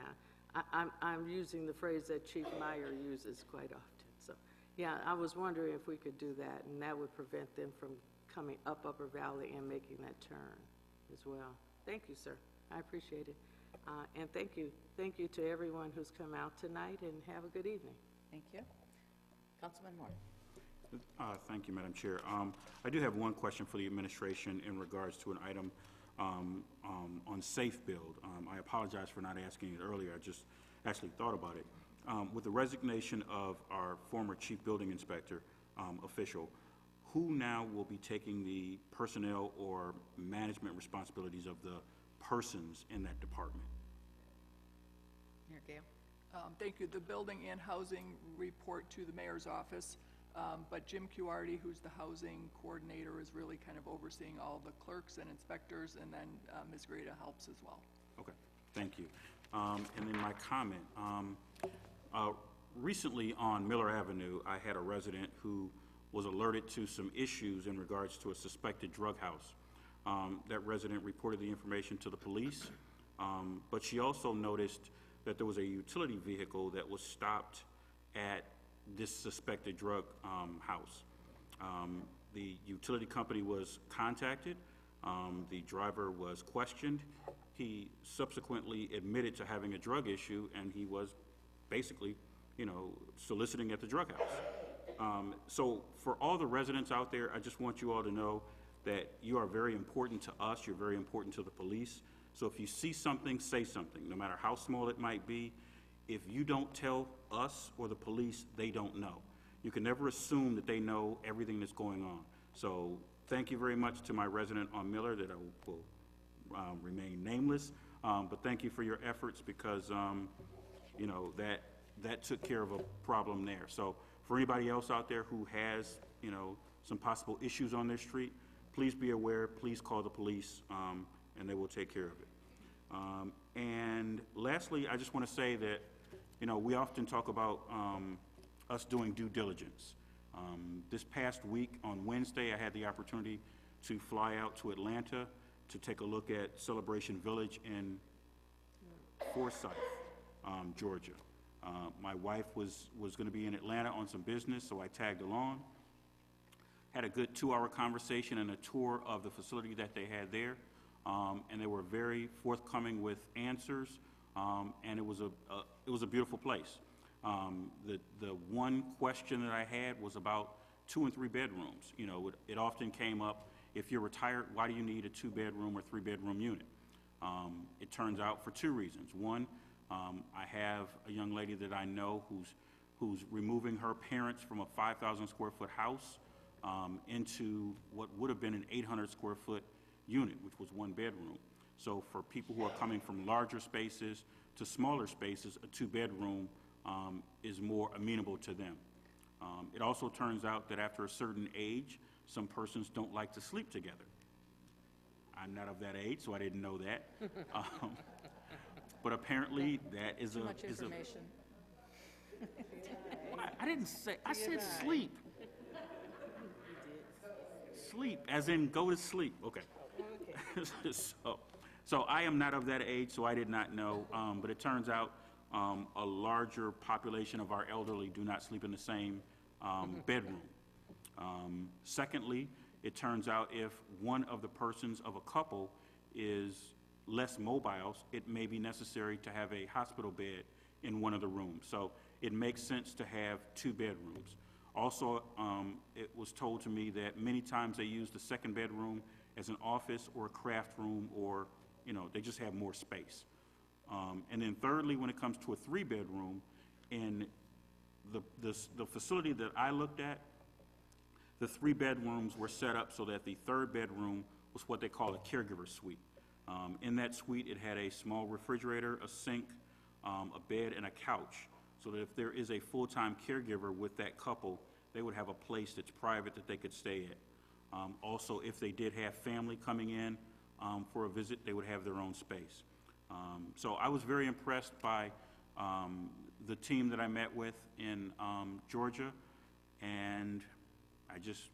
I'm using the phrase that Chief Meyer uses quite often. So, yeah, I was wondering if we could do that, and that would prevent them from coming up Upper Valley and making that turn as well. Thank you, sir. I appreciate it. And thank you to everyone who's come out tonight, and have a good evening. Thank you. Councilman Moore. Thank you, Madam Chair. I do have one question for the administration in regards to an item on Safe Build. I apologize for not asking it earlier. I just actually thought about it. With the resignation of our former chief building inspector official, who now will be taking the personnel or management responsibilities of the persons in that department? Mayor Gale? Thank you. The building and housing report to the mayor's office, but Jim Cuarty, who's the housing coordinator, is really kind of overseeing all the clerks and inspectors, and then Ms. Greta helps as well. Okay, thank you. And then my comment. Recently on Miller Avenue, I had a resident who was alerted to some issues in regards to a suspected drug house. That resident reported the information to the police, but she also noticed that there was a utility vehicle that was stopped at this suspected drug house. The utility company was contacted. The driver was questioned. He subsequently admitted to having a drug issue, and he was basically, soliciting at the drug house. So for all the residents out there, I just want you all to know that you are very important to us. You're very important to the police. So if you see something, say something, no matter how small it might be. If you don't tell us or the police, they don't know. You can never assume that they know everything that's going on. So thank you very much to my resident on Miller that I will remain nameless. But thank you for your efforts because, that took care of a problem there. So for anybody else out there who has, some possible issues on their street, please be aware, please call the police, and they will take care of it. And lastly, I just want to say that, we often talk about us doing due diligence. This past week on Wednesday, I had the opportunity to fly out to Atlanta to take a look at Celebration Village in Forsyth, Georgia. My wife was going to be in Atlanta on some business, so I tagged along. Had a good 2-hour conversation and a tour of the facility that they had there, and they were very forthcoming with answers, and it was a beautiful place. The one question that I had was about 2 and 3 bedrooms. It often came up, if you're retired, why do you need a 2-bedroom or 3-bedroom unit? It turns out for 2 reasons. One, I have a young lady that I know who's removing her parents from a 5,000 square foot house into what would have been an 800 square foot unit, which was 1 bedroom. So for people who are coming from larger spaces to smaller spaces, a 2-bedroom is more amenable to them. It also turns out that after a certain age, some persons don't like to sleep together. I'm not of that age, so I didn't know that. But apparently that is Too much information. I didn't say, I said sleep. Sleep, as in go to sleep, okay. So I am not of that age, so I did not know, but it turns out a larger population of our elderly do not sleep in the same bedroom. Secondly, it turns out if one of the persons of a couple is less mobile, it may be necessary to have a hospital bed in one of the rooms. So it makes sense to have 2 bedrooms. Also, it was told to me that many times they use the 2nd bedroom as an office or a craft room, or, they just have more space. And then thirdly, when it comes to a 3-bedroom, in the facility that I looked at, the 3 bedrooms were set up so that the 3rd bedroom was what they call a caregiver suite. In that suite, it had a small refrigerator, a sink, a bed, and a couch, so that if there is a full-time caregiver with that couple, they would have a place that's private that they could stay at. Also, if they did have family coming in for a visit, they would have their own space. So I was very impressed by the team that I met with in Georgia, and I just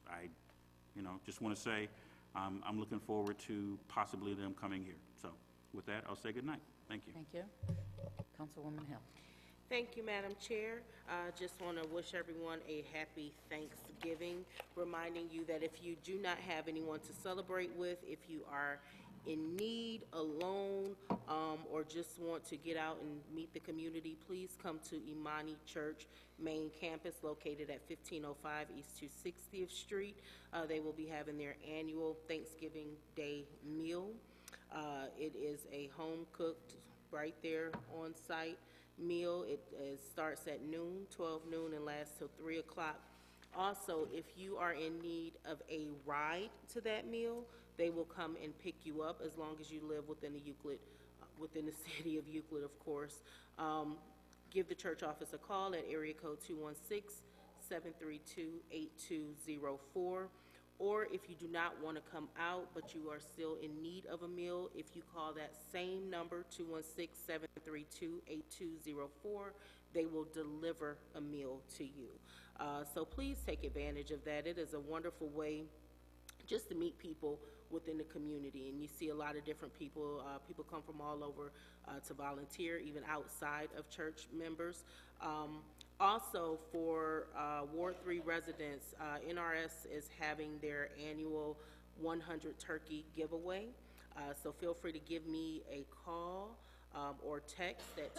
want to say I'm looking forward to possibly them coming here. So with that, I'll say good night. Thank you. Thank you. Councilwoman Hill. Thank you, Madam Chair. Just want to wish everyone a happy Thanksgiving, reminding you that if you do not have anyone to celebrate with, if you are in need, alone, or just want to get out and meet the community, please come to Imani Church main campus located at 1505 East 260th Street. They will be having their annual Thanksgiving Day meal. It is a home-cooked, right there on site meal. It starts at noon, 12 noon, and lasts till 3 o'clock. Also, if you are in need of a ride to that meal, they will come and pick you up as long as you live within the Euclid, within the city of Euclid, of course. Give the church office a call at area code 216-732-8204. Or if you do not want to come out, but you are still in need of a meal, if you call that same number, 216-732-8204, they will deliver a meal to you. So please take advantage of that. It is a wonderful way just to meet people within the community. And you see a lot of different people. People come from all over to volunteer, even outside of church members. Also, for Ward 3 residents, NRS is having their annual 100 turkey giveaway. So feel free to give me a call or text at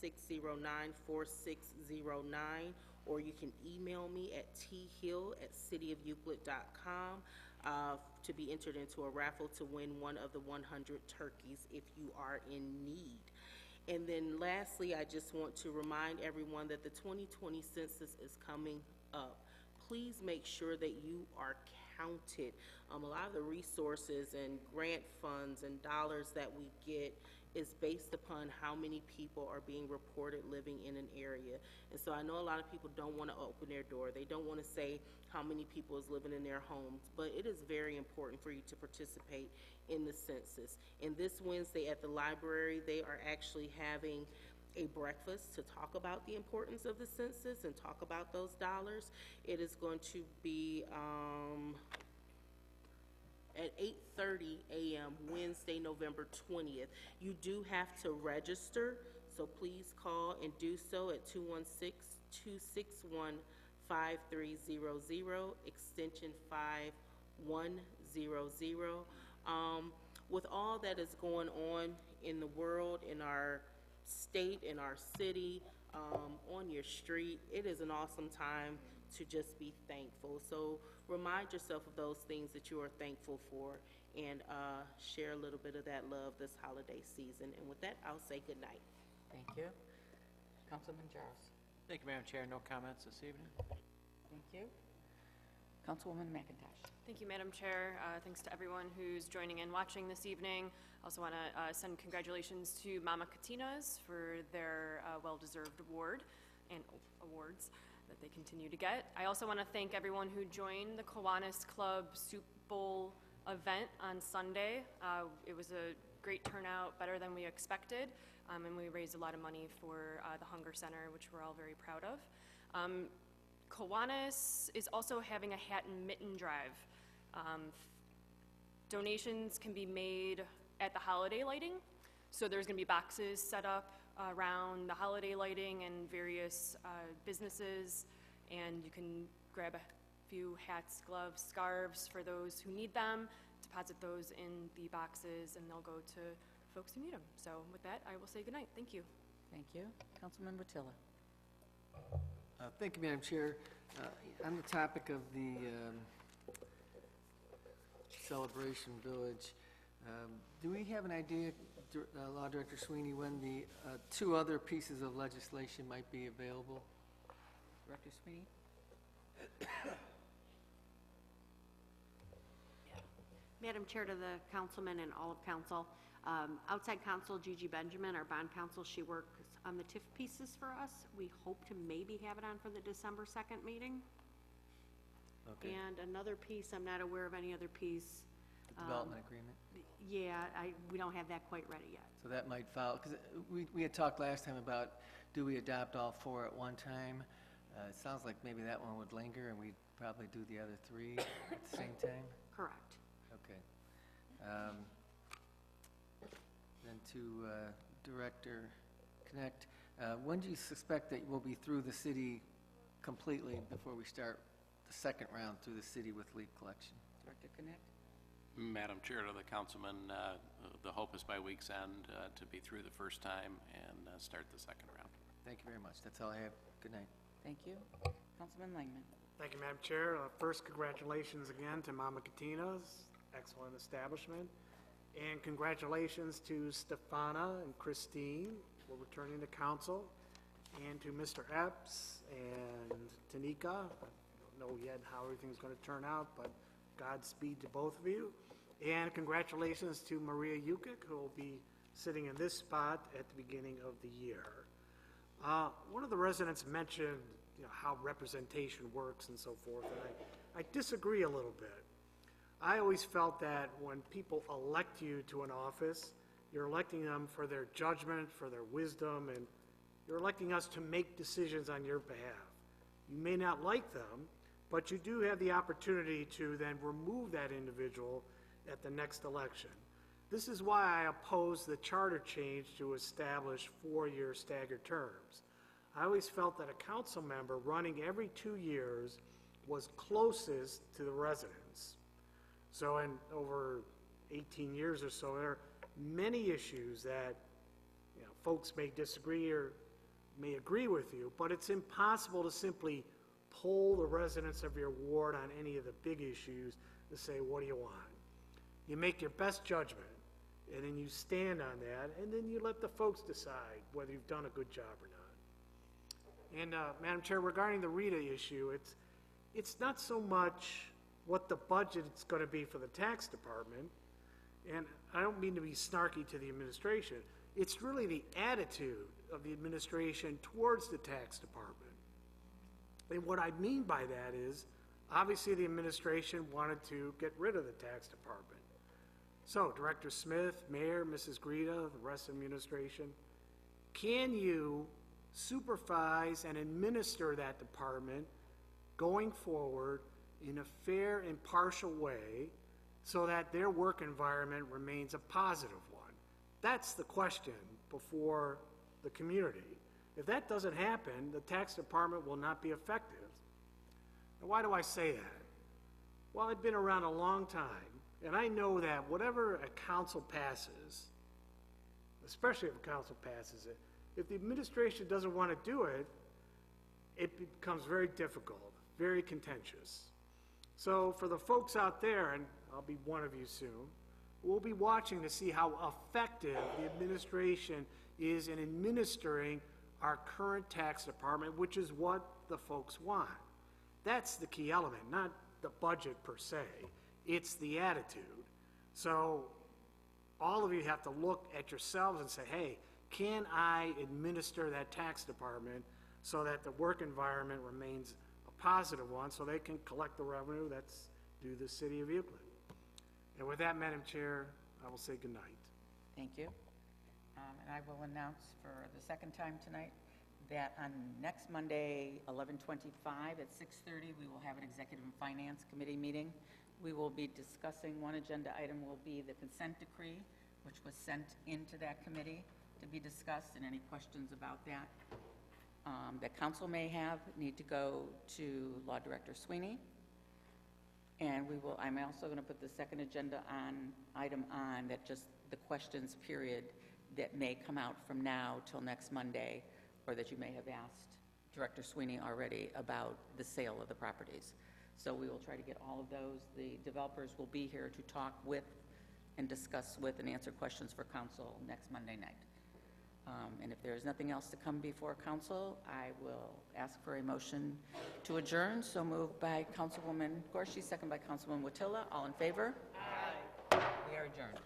216-609-4609, or you can email me at thill@cityofeuclid.com to be entered into a raffle to win one of the 100 turkeys if you are in need. And then lastly, I just want to remind everyone that the 2020 census is coming up. Please make sure that you are counted. A lot of the resources and grant funds and dollars that we get is based upon how many people are being reported living in an area. And so I know a lot of people don't want to open their door. They don't want to say how many people is living in their homes, but it is very important for you to participate in the census. And this Wednesday at the library, they are actually having a breakfast to talk about the importance of the census and talk about those dollars. It is going to be at 8:30 a.m. Wednesday, November 20th. You do have to register, so please call and do so at 216-261-5300, extension 5100. With all that is going on in the world, in our state, in our city, on your street, it is an awesome time to just be thankful. So remind yourself of those things that you are thankful for, and share a little bit of that love this holiday season. And with that, I'll say good night. Thank you. Councilman Giles. Thank you, Madam Chair. No comments this evening. Thank you. Councilwoman McIntosh. Thank you, Madam Chair. Thanks to everyone who's joining and watching this evening. I also want to send congratulations to Mama Catinas for their well-deserved award and awards that they continue to get. I also want to thank everyone who joined the Kiwanis Club Soup Bowl event on Sunday. It was a great turnout, better than we expected, and we raised a lot of money for the Hunger Center, which we're all very proud of. Kiwanis is also having a hat and mitten drive. Donations can be made at the holiday lighting, so there's going to be boxes set up around the holiday lighting and various businesses, and you can grab a few hats, gloves, scarves for those who need them, deposit those in the boxes, and they'll go to folks who need them. So with that, I will say goodnight. Thank you. Thank you. Councilman Rotilla. Thank you, Madam Chair. On the topic of the Celebration Village, do we have an idea, Law Director Sweeney, when the two other pieces of legislation might be available? Director Sweeney? Madam Chair, to the councilman and all of council, outside counsel Gigi Benjamin, our bond counsel, she works on the TIF pieces for us. We hope to maybe have it on for the December 2nd meeting. Okay. And another piece, I'm not aware of any other piece. Development agreement? Yeah, we don't have that quite ready yet. So that might follow, because we had talked last time about, do we adopt all four at one time? It sounds like maybe that one would linger, and we'd probably do the other three at the same time? Correct. Okay. Then to Director Connect, when do you suspect that we'll be through the city completely before we start the second round through the city with leaf collection? Director Connect? Madam Chair, to the councilman, the hope is by week's end to be through the first time and start the second round. Thank you very much. That's all I have. Good night. Thank you. Councilman Langman. Thank you, Madam Chair. First, congratulations again to Mama Catina's excellent establishment. And congratulations to Stefana and Christine for returning to council, and to Mr. Epps and Tanika. I don't know yet how everything's going to turn out, but Godspeed to both of you. And congratulations to Maria Yukik, who will be sitting in this spot at the beginning of the year. One of the residents mentioned how representation works and so forth, and I disagree a little bit. I always felt that when people elect you to an office, you're electing them for their judgment, for their wisdom, and you're electing us to make decisions on your behalf. You may not like them, but you do have the opportunity to then remove that individual at the next election. This is why I oppose the charter change to establish 4-year staggered terms. I always felt that a council member running every 2 years was closest to the residents. So in over 18 years or so, there are many issues that folks may disagree or may agree with you, but it's impossible to simply poll the residents of your ward on any of the big issues to say, what do you want? You make your best judgment, and then you stand on that, and then you let the folks decide whether you've done a good job or not. And Madam Chair, regarding the Rita issue, it's not so much what the budget is going to be for the tax department, and I don't mean to be snarky to the administration, it's really the attitude of the administration towards the tax department. And what I mean by that is, obviously the administration wanted to get rid of the tax department. So, Director Smith, Mayor, Mrs. Greta, the rest of the administration, can you supervise and administer that department going forward in a fair, impartial way so that their work environment remains a positive one? That's the question before the community. If that doesn't happen, the tax department will not be effective. Now, why do I say that? Well, I've been around a long time, and I know that whatever a council passes, especially if a council passes it, if the administration doesn't want to do it, it becomes very difficult, very contentious. So for the folks out there, and I'll be one of you soon, we'll be watching to see how effective the administration is in administering our current tax department, which is what the folks want. That's the key element, not the budget per se. It's the attitude. So all of you have to look at yourselves and say, hey, can I administer that tax department so that the work environment remains a positive one so they can collect the revenue that's due the city of Euclid? And with that, Madam Chair, I will say good night. Thank you. And I will announce for the second time tonight that on next Monday, 11/25 at 6:30, we will have an Executive and Finance Committee meeting. We will be discussing, one agenda item will be the consent decree, which was sent into that committee to be discussed, and any questions about that that council may have need to go to Law Director Sweeney. And I'm also going to put the second agenda item on that just the questions period that may come out from now till next Monday, or that you may have asked Director Sweeney already about the sale of the properties. So we will try to get all of those. The developers will be here to talk with and discuss with and answer questions for council next Monday night. And if there is nothing else to come before council, I will ask for a motion to adjourn. So moved by Councilwoman Gorshi, second by Councilwoman Watilla. All in favor? Aye. We are adjourned.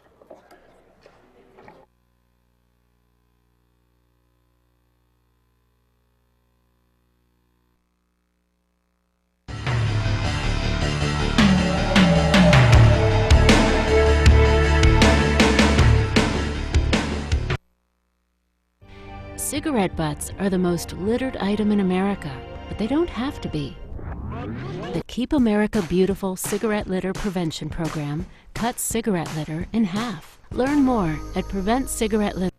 Cigarette butts are the most littered item in America, but they don't have to be. The Keep America Beautiful Cigarette Litter Prevention Program cuts cigarette litter in half. Learn more at Prevent Cigarette Litter.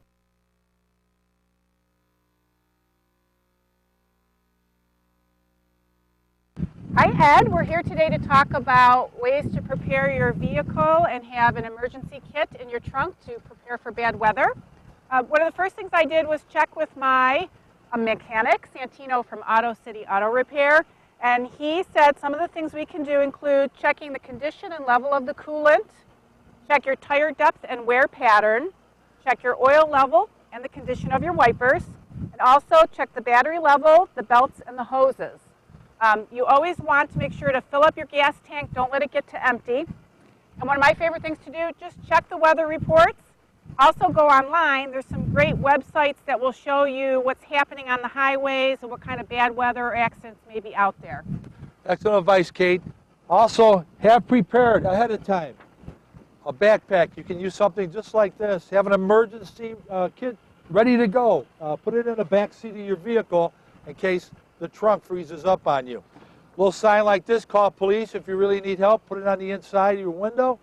Hi Ed, we're here today to talk about ways to prepare your vehicle and have an emergency kit in your trunk to prepare for bad weather. One of the first things I did was check with my mechanic, Santino from Auto City Auto Repair, and he said some of the things we can do include checking the condition and level of the coolant, check your tire depth and wear pattern, check your oil level, and the condition of your wipers. And also check the battery level, the belts, and the hoses. You always want to make sure to fill up your gas tank. Don't let it get to empty. And one of my favorite things to do, just check the weather reports. Also go online. There's some great websites that will show you what's happening on the highways and what kind of bad weather or accidents may be out there. Excellent advice, Kate. Also, have prepared ahead of time a backpack. You can use something just like this. Have an emergency kit ready to go. Put it in the back seat of your vehicle in case the trunk freezes up on you. A little sign like this, call police if you really need help. Put it on the inside of your window.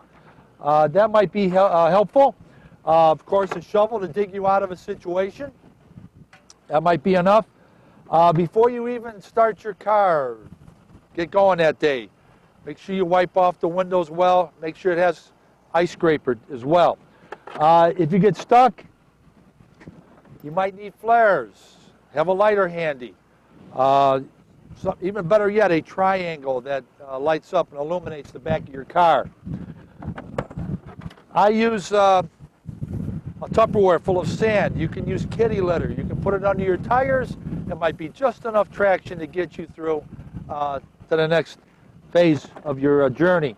That might be helpful. Of course, a shovel to dig you out of a situation. That might be enough. Before you even start your car, get going that day. Make sure you wipe off the windows well. Make sure it has ice scraper as well. If you get stuck, you might need flares. Have a lighter handy. Even better yet, a triangle that lights up and illuminates the back of your car. I use a Tupperware full of sand. You can use kitty litter. You can put it under your tires. It might be just enough traction to get you through to the next phase of your journey.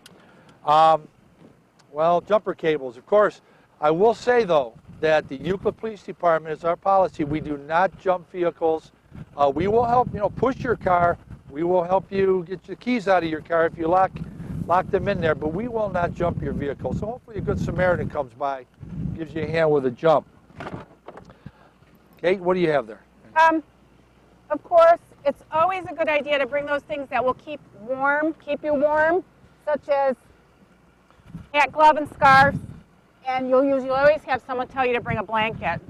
Well, jumper cables, of course. I will say, though, that the Euclid Police Department is our policy. We do not jump vehicles. We will help, push your car. We will help you get your keys out of your car if you lock them in there, but we will not jump your vehicle. So hopefully a good Samaritan comes by, gives you a hand with a jump. Kate, what do you have there? Of course, it's always a good idea to bring those things that will keep you warm, such as hat, glove, and scarf. And you'll usually always have someone tell you to bring a blanket.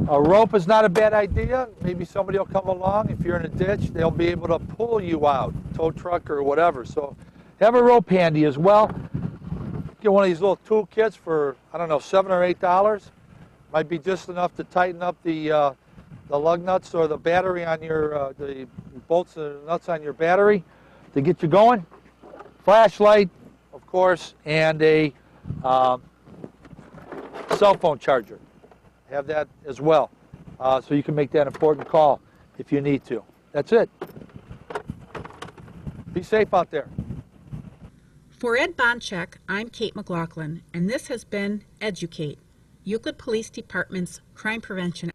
A rope is not a bad idea. Maybe somebody will come along. If you're in a ditch, they'll be able to pull you out, tow truck or whatever. So have a rope handy as well. Get one of these little tool kits for, I don't know, $7 or $8. Might be just enough to tighten up the lug nuts or the battery on your, the bolts and nuts on your battery to get you going. Flashlight, of course, and a cell phone charger. Have that as well, so you can make that important call if you need to. That's it. Be safe out there. For Ed Bonchek, I'm Kate McLaughlin, and this has been Educate, Euclid Police Department's crime prevention.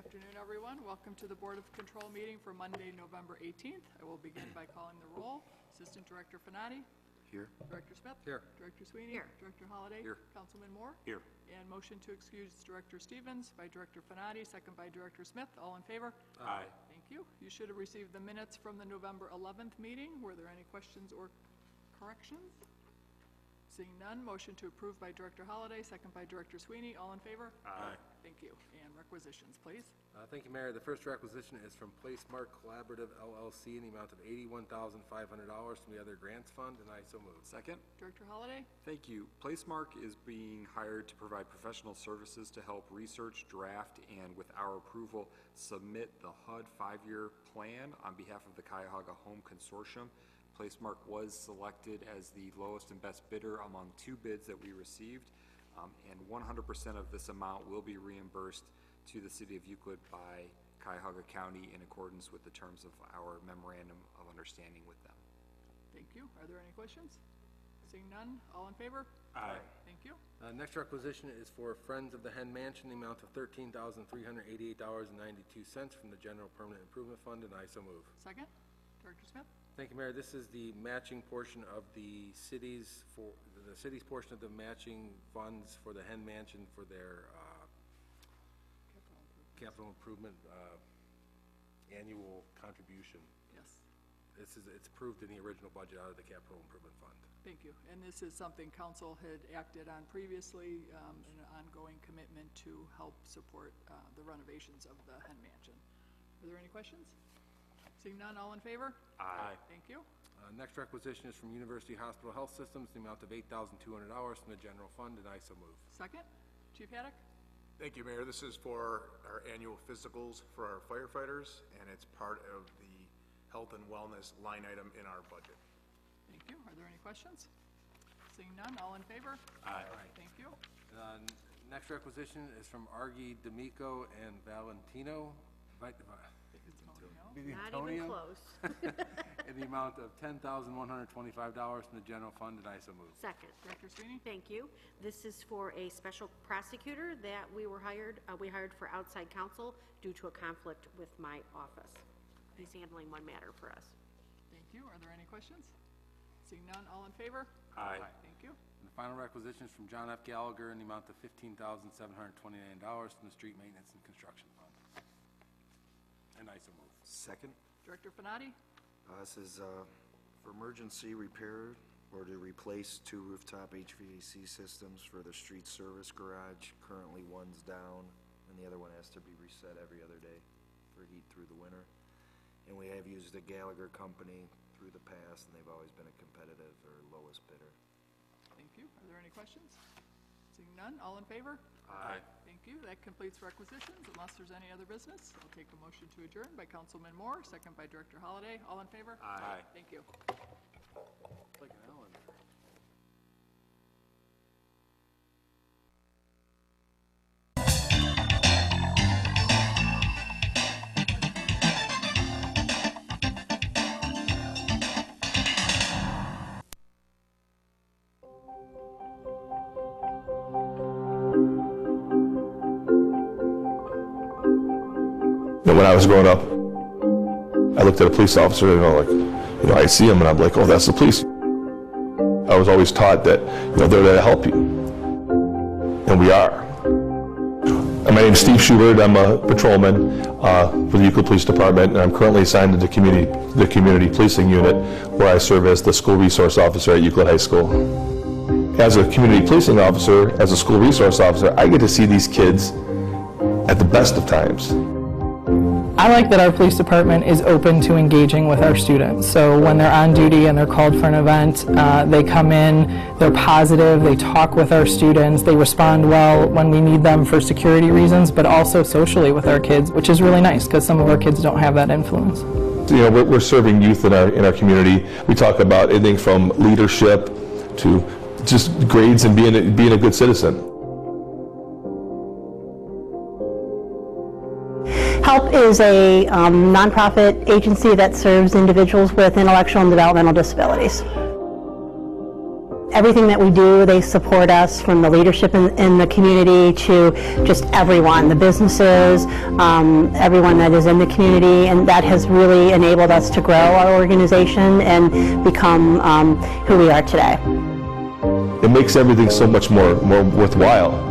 afternoon, everyone. Welcome to the Board of Control meeting for Monday, November 18th. I will begin by calling the roll. Assistant Director Finati. Here. Director Smith. Here. Director Sweeney. Here. Director Holliday. Here. Councilman Moore. Here. And motion to excuse Director Stevens by Director Finati, second by Director Smith. All in favor? Aye. Thank you. You should have received the minutes from the November 11th meeting. Were there any questions or corrections? Seeing none, motion to approve by Director Holliday, second by Director Sweeney. All in favor? Aye. Thank you. And requisitions, please. Thank you, Mayor. The first requisition is from Placemark Collaborative LLC in the amount of $81,500 from the other grants fund, and I so move. Second. Director Holliday? Thank you. Placemark is being hired to provide professional services to help research, draft, and with our approval, submit the HUD 5-year plan on behalf of the Cuyahoga Home Consortium. Placemark was selected as the lowest and best bidder among 2 bids that we received, and 100% of this amount will be reimbursed to the City of Euclid by Cuyahoga County in accordance with the terms of our memorandum of understanding with them. Thank you. Are there any questions? Seeing none, all in favor? Aye. Thank you. Next requisition is for Friends of the Hen Mansion, the amount of $13,388.92 from the General Permanent Improvement Fund, and I so move. Second. Director Smith? Thank you, Mayor. This is the matching portion of the city's portion of the matching funds for the Hen Mansion for their capital improvement annual contribution. Yes. It's approved in the original budget out of the capital improvement fund. Thank you. And this is something council had acted on previously, an ongoing commitment to help support the renovations of the Hen Mansion. Are there any questions? Seeing none, all in favor? Aye. Thank you. Next requisition is from University Hospital Health Systems, the amount of $8,200 from the general fund, and I so move. Second. Chief Haddock? Thank you, Mayor. This is for our annual physicals for our firefighters, and it's part of the health and wellness line item in our budget. Thank you. Are there any questions? Seeing none, all in favor? Aye. Thank you. Next requisition is from Argy D'Amico and Valentino. Not even close. In the amount of $10,125 from the general fund, and I so move. Second. Director Sweeney? Thank you. This is for a special prosecutor that we hired for outside counsel due to a conflict with my office. He's handling one matter for us. Thank you. Are there any questions? Seeing none, all in favor? Aye. Thank you. And the final requisition is from John F. Gallagher in the amount of $15,729 from the Street Maintenance and Construction Fund. And I so move. Second. Director Finati? This is for emergency repair or to replace 2 rooftop HVAC systems for the street service garage. Currently one's down and the other one has to be reset every other day for heat through the winter. And we have used the Gallagher company through the past and they've always been a competitive or lowest bidder. Thank you. Are there any questions? Seeing none, all in favor? Aye. Thank you. That completes requisitions. Unless there's any other business, I'll take a motion to adjourn by Councilman Moore, second by Director Holliday. All in favor? Aye. Thank you. It's like an Allen. When I was growing up, I looked at a police officer and I see him and I'm like, oh, that's the police. I was always taught that, they're there to help you. And we are. And my name's Steve Schubert. I'm a patrolman for the Euclid Police Department, and I'm currently assigned to the community policing unit, where I serve as the school resource officer at Euclid High School. As a community policing officer, as a school resource officer, I get to see these kids at the best of times. I like that our police department is open to engaging with our students. So when they're on duty and they're called for an event, they come in, they're positive, they talk with our students, they respond well when we need them for security reasons, but also socially with our kids, which is really nice because some of our kids don't have that influence. We're serving youth in our community. We talk about anything from leadership to just grades and being a good citizen. HELP is a nonprofit agency that serves individuals with intellectual and developmental disabilities. everything that we do, they support us, from the leadership in the community to just everyone, the businesses, everyone that is in the community, and that has really enabled us to grow our organization and become who we are today. It makes everything so much more worthwhile.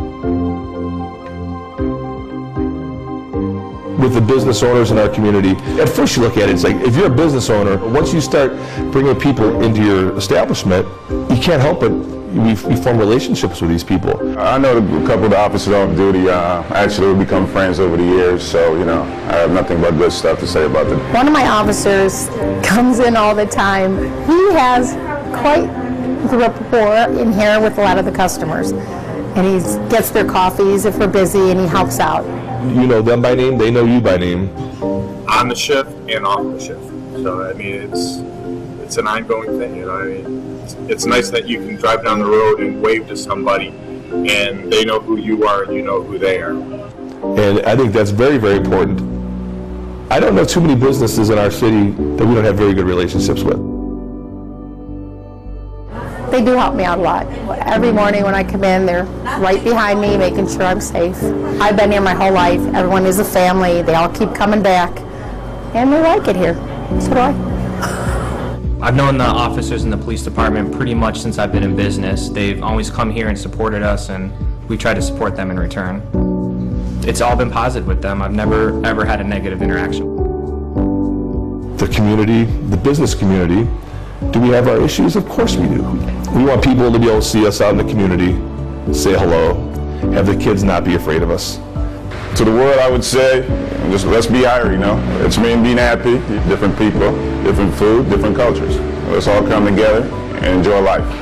With the business owners in our community, at first you look at it, it's like, if you're a business owner, once you start bringing people into your establishment, you can't help but you form relationships with these people. I know a couple of the officers off duty. Actually, we've become friends over the years, so, you know, I have nothing but good stuff to say about them. One of my officers comes in all the time. He has quite the rapport in here with a lot of the customers, and he gets their coffees if we're busy, and he helps out. You know them by name, they know you by name. On the shift and off the shift. So, I mean, it's an ongoing thing, you know. I mean, it's nice that you can drive down the road and wave to somebody, and they know who you are, and you know who they are. And I think that's very, very important. I don't know too many businesses in our city that we don't have very good relationships with. They do help me out a lot. Every morning when I come in, they're right behind me, making sure I'm safe. I've been here my whole life. Everyone is a family. They all keep coming back, and they like it here. So do I. I've known the officers in the police department pretty much since I've been in business. They've always come here and supported us, and we try to support them in return. It's all been positive with them. I've never, ever had a negative interaction. The community, the business community, do we have our issues? Of course we do. We want people to be able to see us out in the community, say hello, have the kids not be afraid of us. To the world, I would say, just let's be Irish, you know. It's me and being happy, different people, different food, different cultures. Let's all come together and enjoy life.